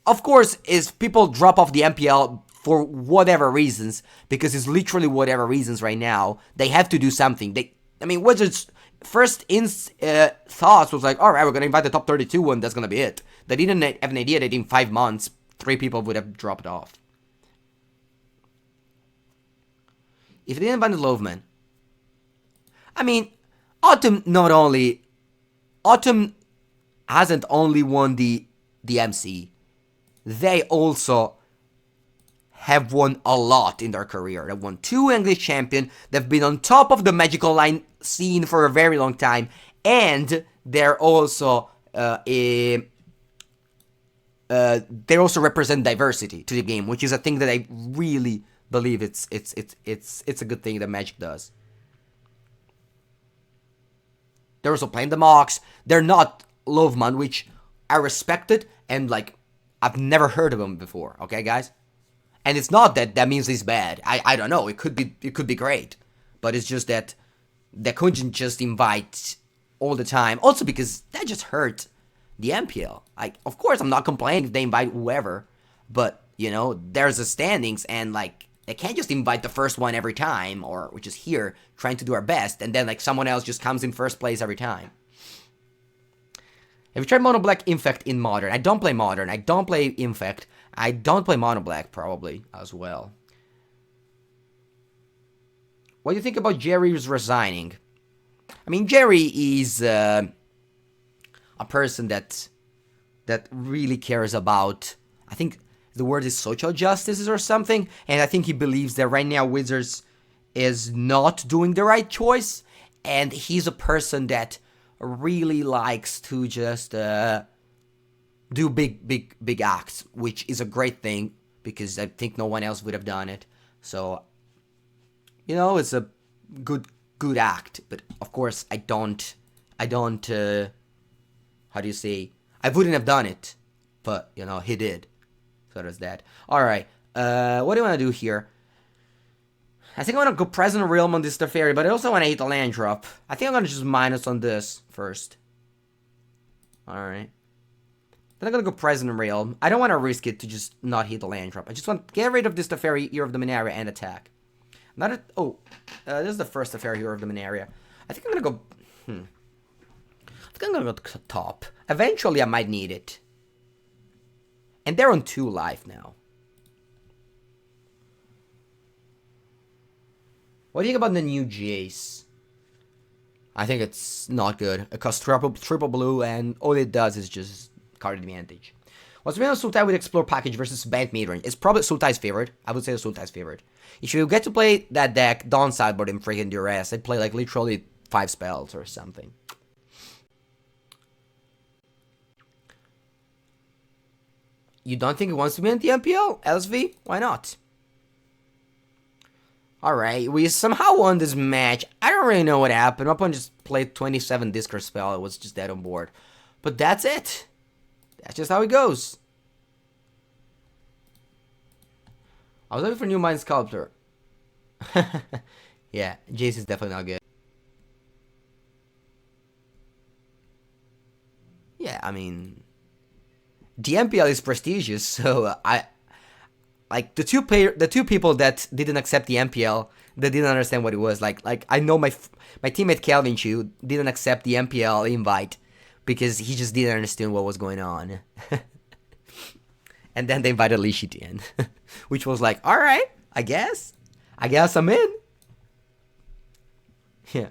Of course, if people drop off the MPL for whatever reasons, because it's literally whatever reasons right now, they have to do something. Wizards' first thoughts was like, alright, we're going to invite the top 32 and that's going to be it. They didn't have an idea that in 5 months, 3 people would have dropped off. If they didn't invite the Loveman, I mean, Autumn hasn't only won the MC. They also have won a lot in their career. They've won 2 English champions. They've been on top of the Magical Line scene for a very long time, and they're also they also represent diversity to the game, which is a thing that I really believe it's a good thing that Magic does. They're also playing the Mox. They're not Loveman, which I respected, and like I've never heard of him before. Okay, guys, and it's not that means he's bad. I don't know. It could be great, but it's just that they couldn't just invite all the time. Also because that just hurt the MPL. Like, of course, I'm not complaining if they invite whoever, but you know, there's the standings, and like they can't just invite the first one every time, or we're just here trying to do our best, and then like someone else just comes in first place every time. Have you tried Mono Black Infect in Modern? I don't play Modern. I don't play Infect. I don't play Mono Black probably as well. What do you think about Jerry's resigning? I mean, Jerry is a person that really cares about, I think the word is social justice or something, and I think he believes that right now Wizards is not doing the right choice, and he's a person that really likes to just do big acts, which is a great thing because I think no one else would have done it. So, you know, it's a good act, but of course I don't how do you say, I wouldn't have done it, but you know, he did. So there's that. Alright, what do you want to do here? I think I want to go Present Realm on this Teferi, but I also want to hit a land drop. I think I'm going to just minus on this first. Alright. Then I'm going to go Present Realm. I don't want to risk it to just not hit a land drop. I just want to get rid of this Teferi, Ear of the Minaria, and attack. This is the first Teferi, Ear of the Minaria. I think I'm going to go... I think I'm going to go to top. Eventually I might need it. And they're on 2 life now. What do you think about the new Jace? I think it's not good. It costs triple blue, and all it does is just card advantage. What's the Sultai with Explore package versus Bant Midrange? It's probably Sultai's favorite. I would say Sultai's favorite. If you get to play that deck, don't sideboard him freaking duress. I'd play like literally 5 spells or something. You don't think he wants to be in the MPL? LSV? Why not? Alright, we somehow won this match. I don't really know what happened. My opponent just played 27 Discard spell. It was just dead on board. But that's it. That's just how it goes. I was looking for new Mind Sculptor. Yeah, Jace is definitely not good. Yeah, I mean, the MPL is prestigious, so I like the two people that didn't accept the MPL, that didn't understand what it was. Like I know my teammate Calvin Chu didn't accept the MPL invite because he just didn't understand what was going on. And then they invited Lee Shitian, which was like, all right, I guess I'm in. Yeah.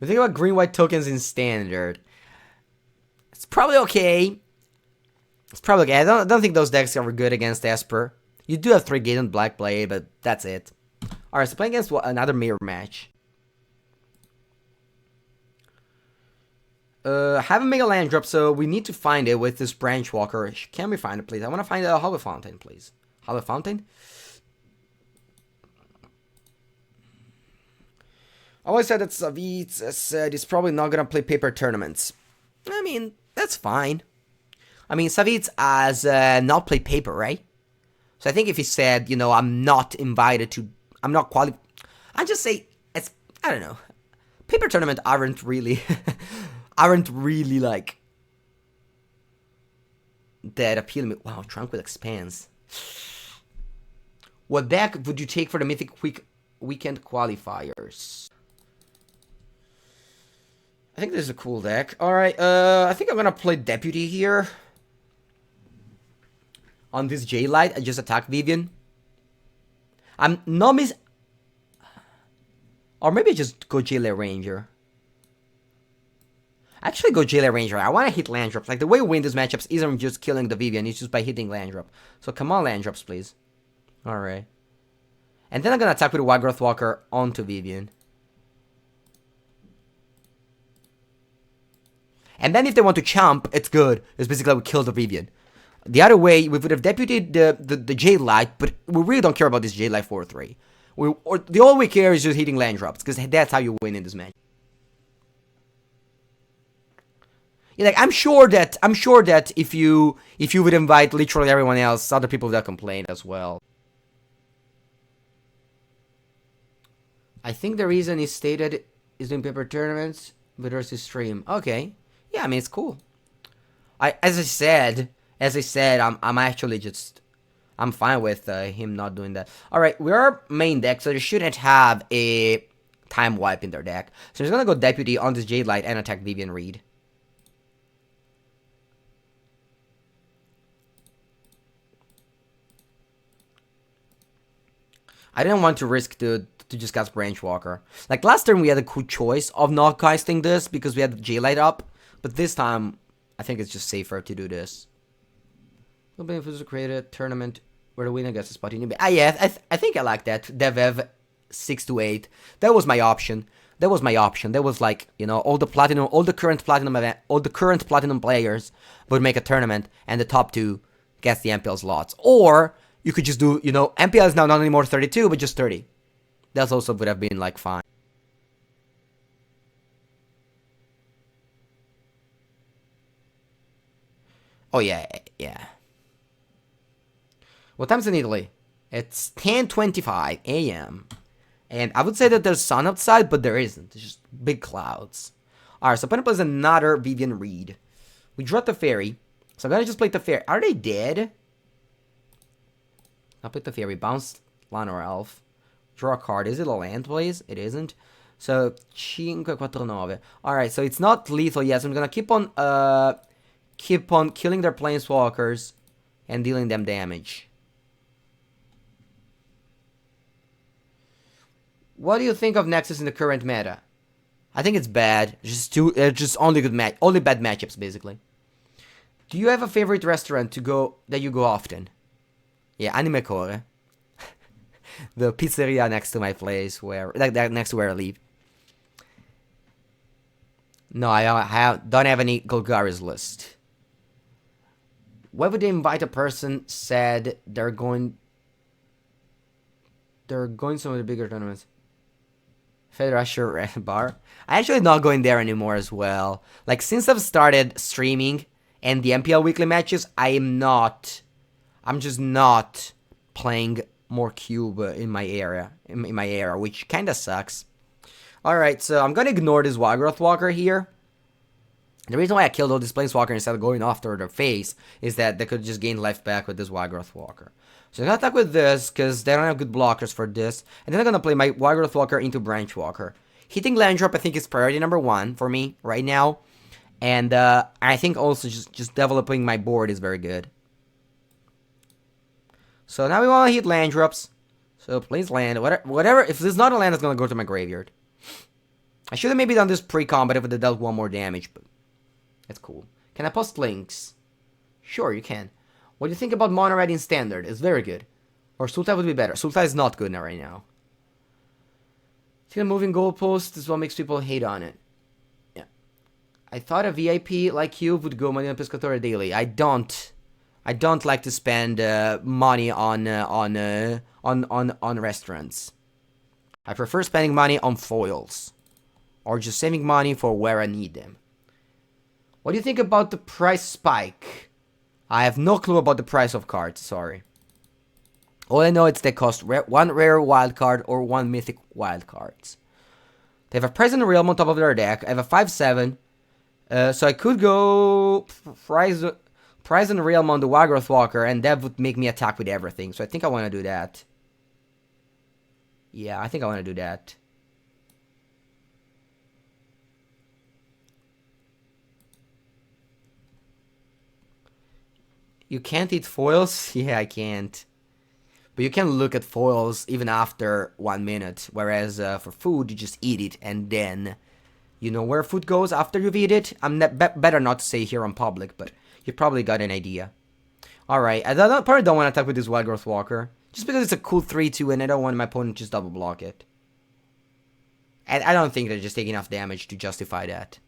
We think about green-white tokens in standard. It's probably okay. I don't think those decks are good against Esper. You do have 3 Gate and Black Blade, but that's it. Alright, so playing against another mirror match. Have a Mega Land drop, so we need to find it with this Branch Walker. Can we find it, please? I want to find a Hollow Fountain, please. Hollow Fountain? I always said that Savitz said he's probably not gonna play paper tournaments. I mean, that's fine. I mean, Savitz has not played paper, right? So I think if he said, you know, I'm not qualified, I just say I don't know. Paper tournament aren't really like that appealing. Wow, Tranquil expands. What deck would you take for the Mythic Weekend qualifiers? I think this is a cool deck. Alright, I think I'm gonna play Deputy here. On this J-Light, I just attack Vivian. I'm not or maybe I just go J-Light Ranger. Actually go J-Light Ranger. I want to hit land drops. Like, the way we win these matchups isn't just killing the Vivian, it's just by hitting land drop. So come on, land drops, please. Alright. And then I'm gonna attack with a Wild Growth Walker onto Vivian. And then if they want to champ, it's good. It's basically like we kill the Vivian. The other way, we would have deputed the J-Light, but we really don't care about this J-Light 4-3. The all we care is just hitting land drops, because that's how you win in this match. Yeah, like I'm sure that if you would invite literally everyone else, other people would complain as well. I think the reason is stated is doing paper tournaments versus stream. Okay. Yeah, I mean, it's cool. As I said, I'm actually just, I'm fine with him not doing that. Alright, we are main deck, so they shouldn't have a time wipe in their deck. So I'm just gonna go Deputy on this J-Light and attack Vivian Reed. I didn't want to risk to just cast Branch Walker. Like last turn we had a cool choice of not casting this because we had J-Light up. But this time, I think it's just safer to do this. Will be able to create a tournament where the winner gets a spot in the... yeah, I think I like that. Devev 6-8. That was my option. That was like, you know, all the current platinum players would make a tournament, and the top 2 gets the MPL slots. Or you could just do, you know, MPL is now not anymore 32, but just 30. That also would have been like fine. Oh yeah. What time's in Italy? It's 10:25 a.m. And I would say that there's sun outside, but there isn't. It's just big clouds. Alright, so opponent plays another Vivian Reed. We draw the fairy. So I'm gonna just play the fairy. Are they dead? I'll play the fairy. Bounce land or elf. Draw a card. Is it a land, please? It isn't. So 5-4-9. Alright, so it's not lethal yet. So I'm gonna keep on killing their planeswalkers and dealing them damage. What do you think of Nexus in the current meta? I think it's bad. Just only bad matchups basically. Do you have a favorite restaurant that you go often? Yeah, Anime Core. The pizzeria next to my place next to where I live. No, I don't have any Golgari's list. Why would they invite a person said they're going some of the bigger tournaments? Federation Bar. I actually not going there anymore as well. Like since I've started streaming and the MPL weekly matches, I'm just not playing more cube in my area, which kind of sucks. Alright, so I'm gonna ignore this Wildgrowth Walker here. The reason why I killed all these Planeswalkers instead of going after their face is that they could just gain life back with this Wildgrowth Walker. So I'm gonna attack with this, because they don't have good blockers for this. And then I'm gonna play my Wildgrowth Walker into Branch Walker. Hitting land drop I think is priority number 1 for me right now. And I think also just developing my board is very good. So now we want to hit land drops. So please land. Whatever. If this is not a land, it's going to go to my graveyard. I should have maybe done this pre-combat if it had dealt 1 more damage, but that's cool. Can I post links? Sure, you can. What do you think about Mono Red in Standard? It's very good. Or Sultai would be better. Sultai is not good now right now. See the moving goalpost is what makes people hate on it. Yeah. I thought a VIP like you would go money on Pescatore daily. I don't like to spend money on restaurants. I prefer spending money on foils, or just saving money for where I need them. What do you think about the price spike? I have no clue about the price of cards. Sorry. All I know is they cost 1 rare wild card or 1 mythic wild cards. They have a Present Realm on top of their deck. I have a 5/7. So I could go Present Realm on the Wildgrowth Walker, and that would make me attack with everything. So I think I want to do that. Yeah, I think I want to do that. You can't eat foils? Yeah, I can't. But you can look at foils even after 1 minute. Whereas for food, you just eat it and then you know where food goes after you've eaten it. I'm better not to say here on public, but you probably got an idea. Alright, I probably don't want to attack with this Wildgrowth Walker. Just because it's a cool 3/2 and I don't want my opponent to just double block it. And I don't think they're just taking enough damage to justify that.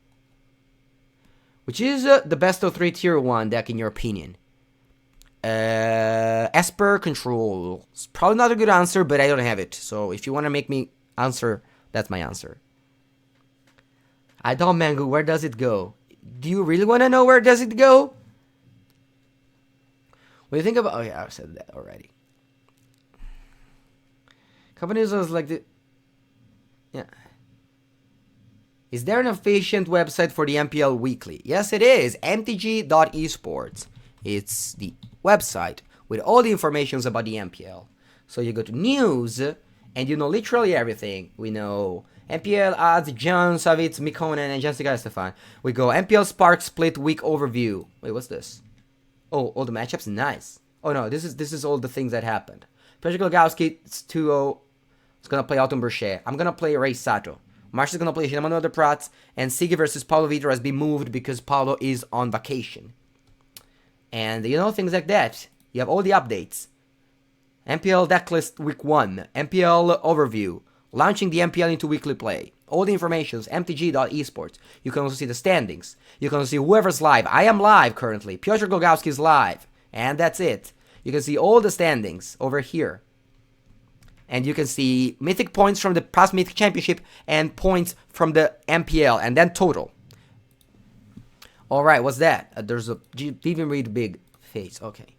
Which is the best of 3 tier 1 deck in your opinion? Esper Control. It's probably not a good answer, but I don't have it. So if you want to make me answer, that's my answer. I don't, Mango. Where does it go? Do you really want to know where does it go? What do you think about... Oh yeah, I said that already. Companies was like the... Yeah. Is there an efficient website for the MPL Weekly? Yes, it is. mtg.esports. It's the website with all the informations about the MPL. So you go to news, and you know literally everything. We know MPL odds, John Savitz, Mikonen, and Jessica Estefan. We go MPL Spark Split Week Overview. Wait, what's this? Oh, all the matchups? Nice. Oh no, this is all the things that happened. Patrick Logowski, it's 2-0. It's gonna play Autumn Burchet. I'm gonna play Ray Sato. Marsh is gonna play Shimano de Prats, and Sigi versus Paulo Vitor has been moved because Paulo is on vacation. And you know, things like that. You have all the updates. MPL Decklist Week 1. MPL Overview. Launching the MPL into weekly play. All the information is mtg.esports. You can also see the standings. You can also see whoever's live. I am live currently. Piotr Glogowski is live. And that's it. You can see all the standings over here. And you can see mythic points from the past mythic championship and points from the MPL. And then total. Alright, what's that? There's a... Didn't even read big face. Okay.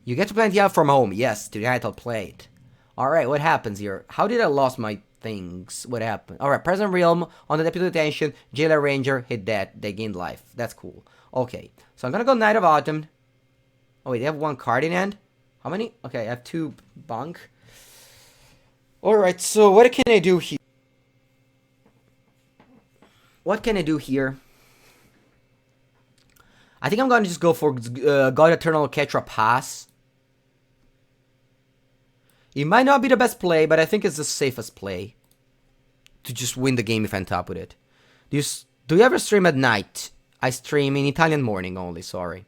You get to play it from home. Yes, tonight I'll play it. Alright, what happens here? How did I lost my things? What happened? Alright, Present Realm on the Deputy Detention. Jailer Ranger hit that. They gained life. That's cool. Okay, so I'm gonna go Knight of Autumn. Oh wait, they have 1 card in hand? How many? Okay, I have 2 bunk. Alright, so what can I do here? What can I do here? I think I'm gonna just go for God Eternal Ketra Pass. It might not be the best play, but I think it's the safest play to just win the game if I'm top with it. Do you ever stream at night? I stream in Italian morning only, sorry.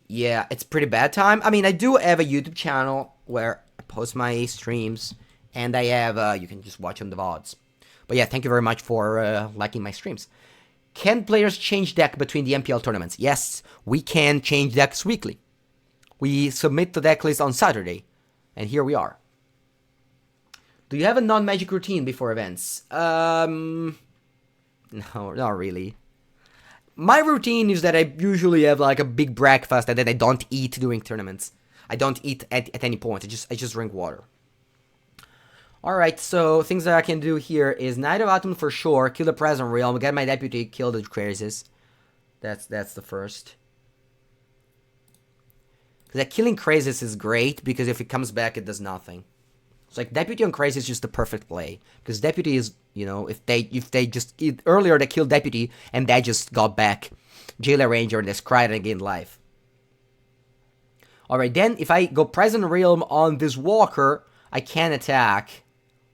Yeah, it's pretty bad time. I mean, I do have a YouTube channel where I post my streams, and I have, you can just watch on the VODs. But yeah, thank you very much for liking my streams. Can players change deck between the MPL tournaments? Yes, we can change decks weekly. We submit the deck list on Saturday, and here we are. Do you have a non-magic routine before events? No, not really. My routine is that I usually have like a big breakfast and then I don't eat during tournaments. I don't eat at any point. I just drink water. Alright, so things that I can do here is Knight of Atom for sure, kill the Present Realm, get my Deputy, kill the Crisis. That's the first. Because killing Crisis is great, because if it comes back, it does nothing. It's like Deputy on Crisis is just the perfect play. Because Deputy is, you know, if they just, earlier they killed Deputy, and they just got back Jailer Ranger, and they cried and gained life. Alright, then, if I go Present Realm on this Walker, I can attack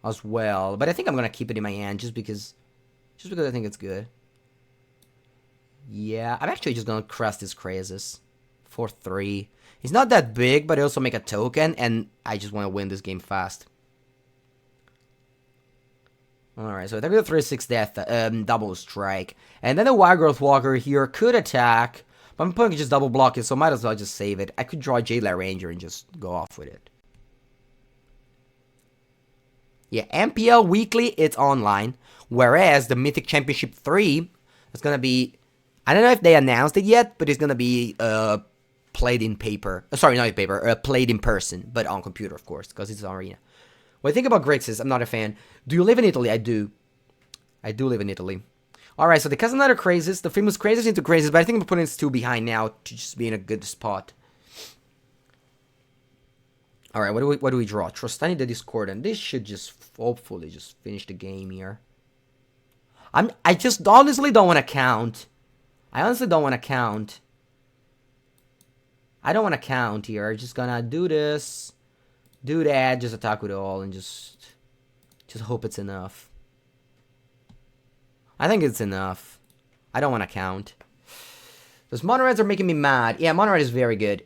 as well, but I think I'm gonna keep it in my hand just because I think it's good. Yeah, I'm actually just gonna crush this Crisis for 3. It's not that big, but I also make a token, and I just want to win this game fast. Alright, so I with a 3-6 death, double strike, and then the Wild Growth Walker here could attack, but I'm probably just double block it, so might as well just save it. I could draw Jailer Ranger and just go off with it. Yeah, MPL Weekly, it's online. Whereas the Mythic Championship 3 is going to be... I don't know if they announced it yet, but it's going to be played in paper. Sorry, not in paper. Played in person, but on computer, of course, because it's an arena. What I think about Grixis, I'm not a fan. Do you live in Italy? I do. I do live in Italy. Alright, so the Casanata Crazes, the famous Crazes into Crazes, but I think I'm putting 2 behind now to just be in a good spot. Alright, what do we draw? Trostani the Discordant. This should just hopefully just finish the game here. I just honestly don't want to count. I honestly don't want to count. I don't want to count here. I'm just gonna do this, do that, just attack with all, and just hope it's enough. I think it's enough. I don't want to count. Those Monoreds are making me mad. Yeah, Monored is very good.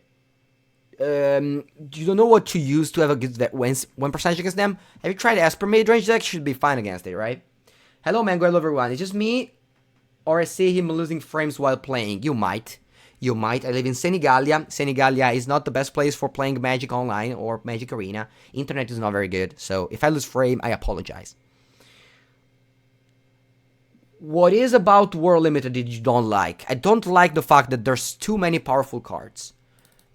You don't know what to use to have a good that wins 1% against them. Have you tried Esper mid-range deck? Should be fine against it, right? Hello, Mango, hello everyone. It's just me, or I see him losing frames while playing. You might. You might. I live in Senigallia. Senigallia is not the best place for playing Magic Online or Magic Arena. Internet is not very good, so if I lose frame, I apologize. What is about World Limited that you don't like? I don't like the fact that there's too many powerful cards.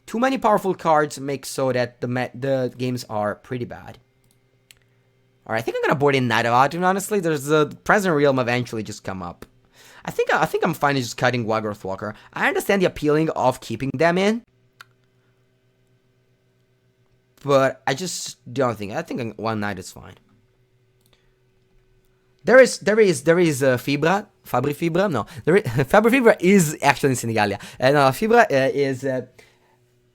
Too many powerful cards make so that the games are pretty bad. Alright, I think I'm gonna board in Knight of Atom, honestly. There's the Present Realm eventually just come up. I think I'm fine just cutting Wild Growth Walker. I understand the appealing of keeping them in. But I just don't think. I think one Knight is fine. There is Fibra. Fabri Fibra? No. Fabri Fibra is actually in Senigallia. No, Fibra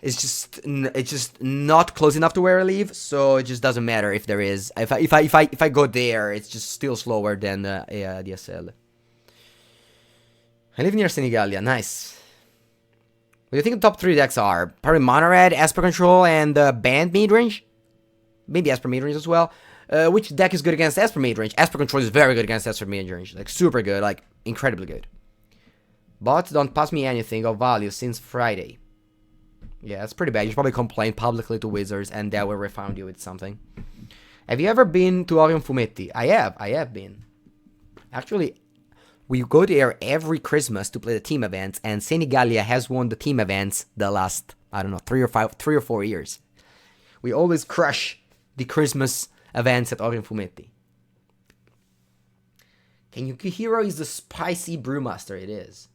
it's just not close enough to where I live, so it just doesn't matter if there is. If I go there, it's just still slower than DSL. I live near Senigallia. Nice. What do you think the top 3 decks are? Probably Monored, Esper Control, and Bant midrange. Maybe Esper midrange as well. Which deck is good against Esper midrange? Esper Control is very good against Esper midrange. Like super good, like incredibly good. Bots don't pass me anything of value since Friday. Yeah, it's pretty bad. You should probably complain publicly to Wizards and they will refund you with something. Have you ever been to Orion Fumetti? I have been. Actually, we go there every Christmas to play the team events, and Senigallia has won the team events the last, I don't know, 3 or 4 years. We always crush the Christmas events at Orion Fumetti. Kenyuki Hero is the spicy brewmaster, it is.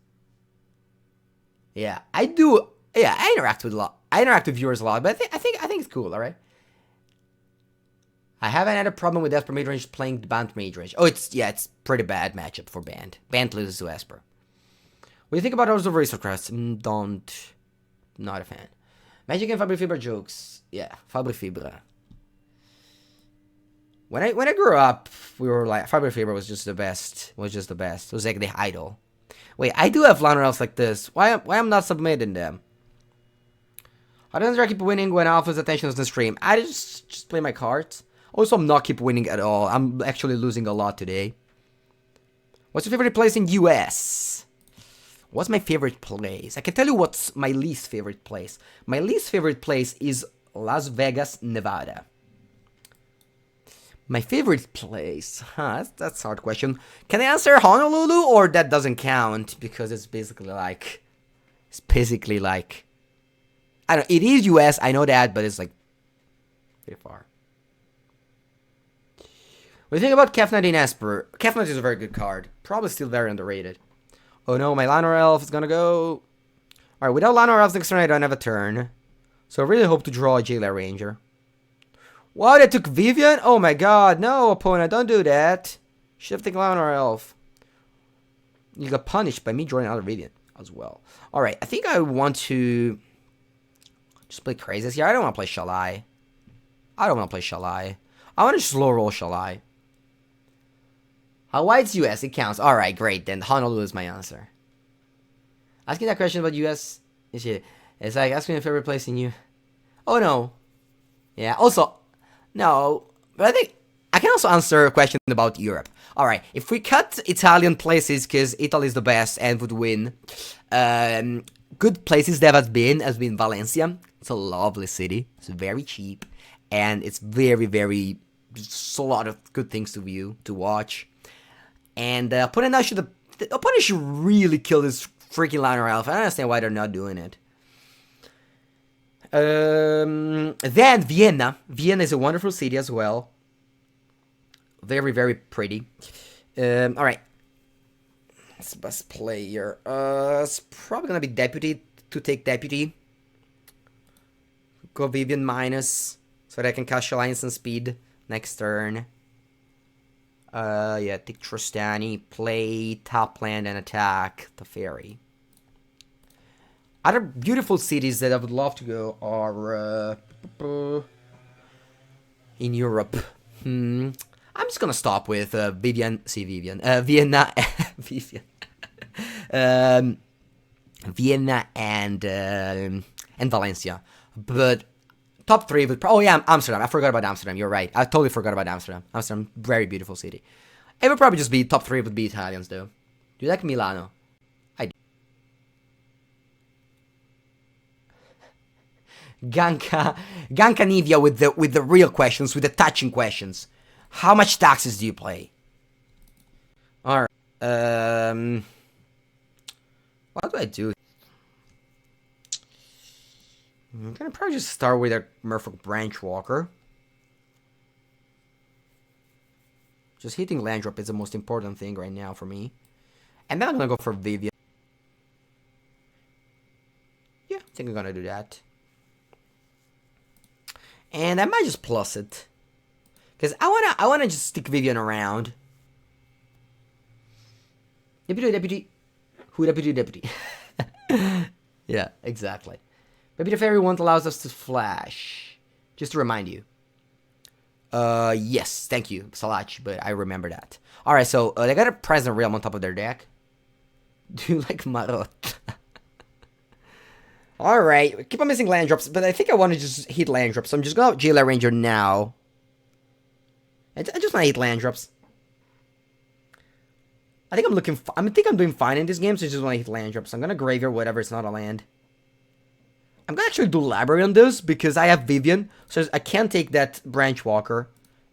Yeah, I do. Yeah, I interact with a lot. I interact with viewers a lot, but I think it's cool. All right. I haven't had a problem with Esper midrange playing Bant midrange. Oh, it's pretty bad matchup for Bant. Bant loses to Esper. What do you think about Rose of Aristocrats? Not a fan. Magic and Fabri Fibra jokes. Yeah, Fabri Fibra. When I grew up, we were like Fabri Fibra was just the best. It was like the idol. Wait, I do have Lanorels like this. Why I'm not submitting them? How does I keep winning when Alpha's attention is in the stream? I just play my cards. Also, I'm not keep winning at all. I'm actually losing a lot today. What's your favorite place in US? What's my favorite place? I can tell you what's my least favorite place. My least favorite place is Las Vegas, Nevada. My favorite place? That's a hard question. Can I answer Honolulu or that doesn't count? Because it's basically like... I don't. It is US. I know that, but it's like pretty far. What do you think about Kef 19 Esper? Kef 19 is a very good card. Probably still very underrated. Oh no, my Llanowar Elf is gonna go. Alright, without Llanowar Elf next turn, I don't have a turn. So I really hope to draw a Jailer Ranger. Wow, they took Vivian? Oh my god, no, opponent, don't do that. Should have taken Llanowar Elf. You got punished by me drawing another Vivian as well. Alright, I think I want to just play Crazes here. I don't want to play Shalai. I don't want to play Shalai. I want to just low roll Shalai. How wide's US? It counts. Alright, great. Then Honolulu is my answer. Asking that question about US is shit. It's like asking your favorite place in you. Oh no. Yeah, also, no. But I think I can also answer a question about Europe. Alright, if we cut Italian places because Italy is the best and would win, good places that has been Valencia. It's a lovely city. It's very cheap. And it's very, very, just a lot of good things to view, to watch. And the opponent should really kill this freaking Llanowar Elf. I don't understand why they're not doing it. Then Vienna. Vienna is a wonderful city as well. Very, very pretty. Alright. It's best player. It's probably gonna be Deputy to take Deputy. Go Vivian minus so that I can cast Alliance and speed next turn. Yeah, take Tristani, play top land and attack the fairy. Other beautiful cities that I would love to go are in Europe. I'm just gonna stop with Vienna, Vienna and Valencia. But top 3 would oh yeah, Amsterdam. I forgot about Amsterdam. You're right. I totally forgot about Amsterdam. Amsterdam, very beautiful city. It would probably just be top 3 would be Italians though. Do you like Milano? I do. Ganka Nivia with the real questions, with the touching questions. How much taxes do you play? Alright. What do I do? I'm gonna probably just start with a Merfolk Branchwalker. Just hitting land drop is the most important thing right now for me. And then I'm gonna go for Vivian. Yeah, I think I'm gonna do that. And I might just plus it. Because I wanna just stick Vivian around. Deputy. Who deputy? Yeah, exactly. Maybe the fairy won't allows us to flash. Just to remind you. Yes, thank you, Salach, but I remember that. Alright, so they got a Present Realm on top of their deck. Do you like Marot? Alright, keep on missing land drops, but I think I want to just hit land drops, so I'm just gonna Jailer Ranger now. I just want to hit land drops. I think I'm doing fine in this game, so I just want to hit land drops. I'm gonna Graveyard whatever, it's not a land. I'm gonna actually do Library on this because I have Vivian, so I can't take that Branchwalker,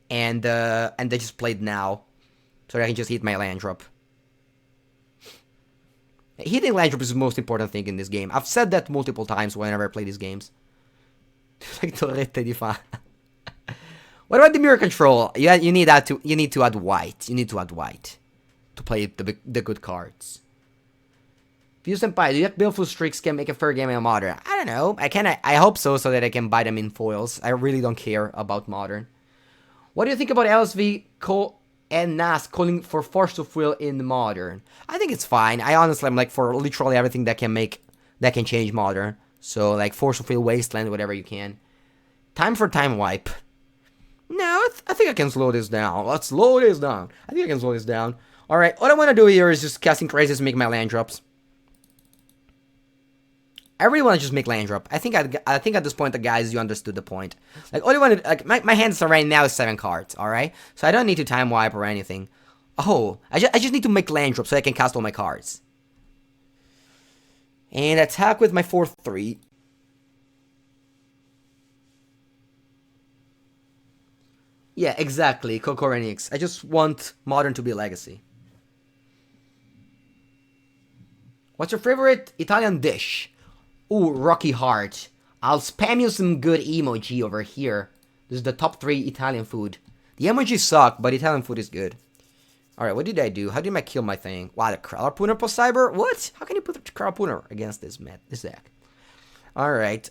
and they just played now, so I can just hit my land drop. Hitting land drop is the most important thing in this game. I've said that multiple times whenever I play these games. Like Torrette di Fa. What about the Mirror Control? You need to add white. You need to add white to play the good cards. View Senpai, do you think Baleful Streaks can make a fair game in Modern? I don't know. I hope so that I can buy them in foils. I really don't care about Modern. What do you think about LSV, Cole, and Nas calling for Force of Will in Modern? I think it's fine. I honestly am like for literally everything that can change Modern. So like Force of Will, Wasteland, whatever you can. Time for Time Wipe. No, I think I can slow this down. Let's slow this down. I think I can slow this down. Alright, what I want to do here is just casting Crazes and make my land drops. I really want to just make land drop. I think at this point, guys, you understood the point. Like, all you want to, like, my hands are right now is 7 cards, alright? So I don't need to time wipe or anything. Oh, I just need to make land drop so I can cast all my cards. And attack with my 4/3. Yeah, exactly, Kokorenix. I just want Modern to be Legacy. What's your favorite Italian dish? Ooh, Rocky Heart. I'll spam you some good emoji over here. This is the top 3 Italian food. The emojis suck, but Italian food is good. Alright, what did I do? How did I kill my thing? Wow, the Kralapooner plus Cyber? What? How can you put the Kralapooner against this deck? Alright,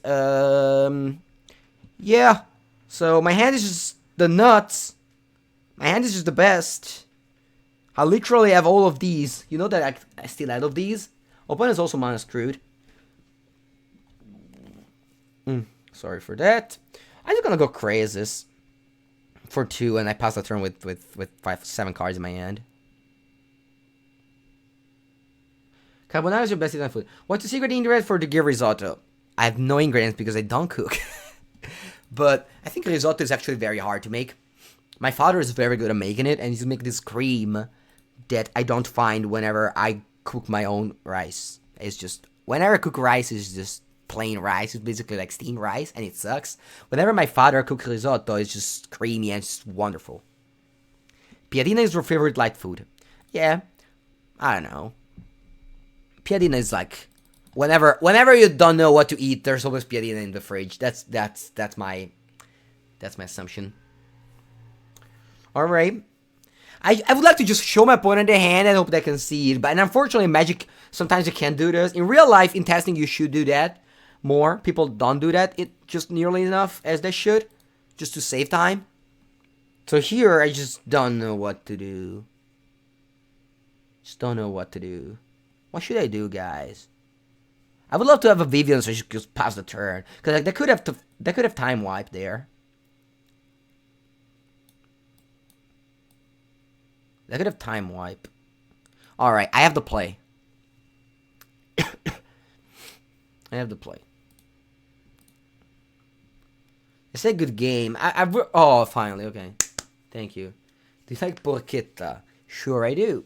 yeah. So, my hand is just the nuts. My hand is just the best. I literally have all of these. You know that I still have of these? Opponent is also minus screwed. Sorry for that. I'm just gonna go crazy for 2, and I pass the turn with 7 cards in my hand. Carbonara is your best Italian food. What's the secret ingredient for the gear risotto? I have no ingredients because I don't cook. But I think risotto is actually very hard to make. My father is very good at making it, and he's making this cream that I don't find whenever I cook my own rice. It's just, whenever I cook rice, it's just plain rice. It's basically like steamed rice, and it sucks. Whenever my father cooks risotto, it's just creamy and it's wonderful. Piadina is your favorite light food. Yeah, I don't know. Piadina is like, whenever you don't know what to eat, there's always piadina in the fridge. That's my assumption. All right. I would like to just show my opponent the hand and hope they can see it. But unfortunately, Magic, sometimes you can't do this. In real life, in testing, you should do that more. People don't do that just nearly enough as they should, just to save time. So here, I just don't know what to do. Just don't know what to do. What should I do, guys? I would love to have a Vivian so I should just pass the turn. Because like, they could have time wipe there. They could have time wipe. Alright, I have the play. I have the play. It's a good game. Oh, finally, okay. Thank you. Do you like porchetta? Sure I do.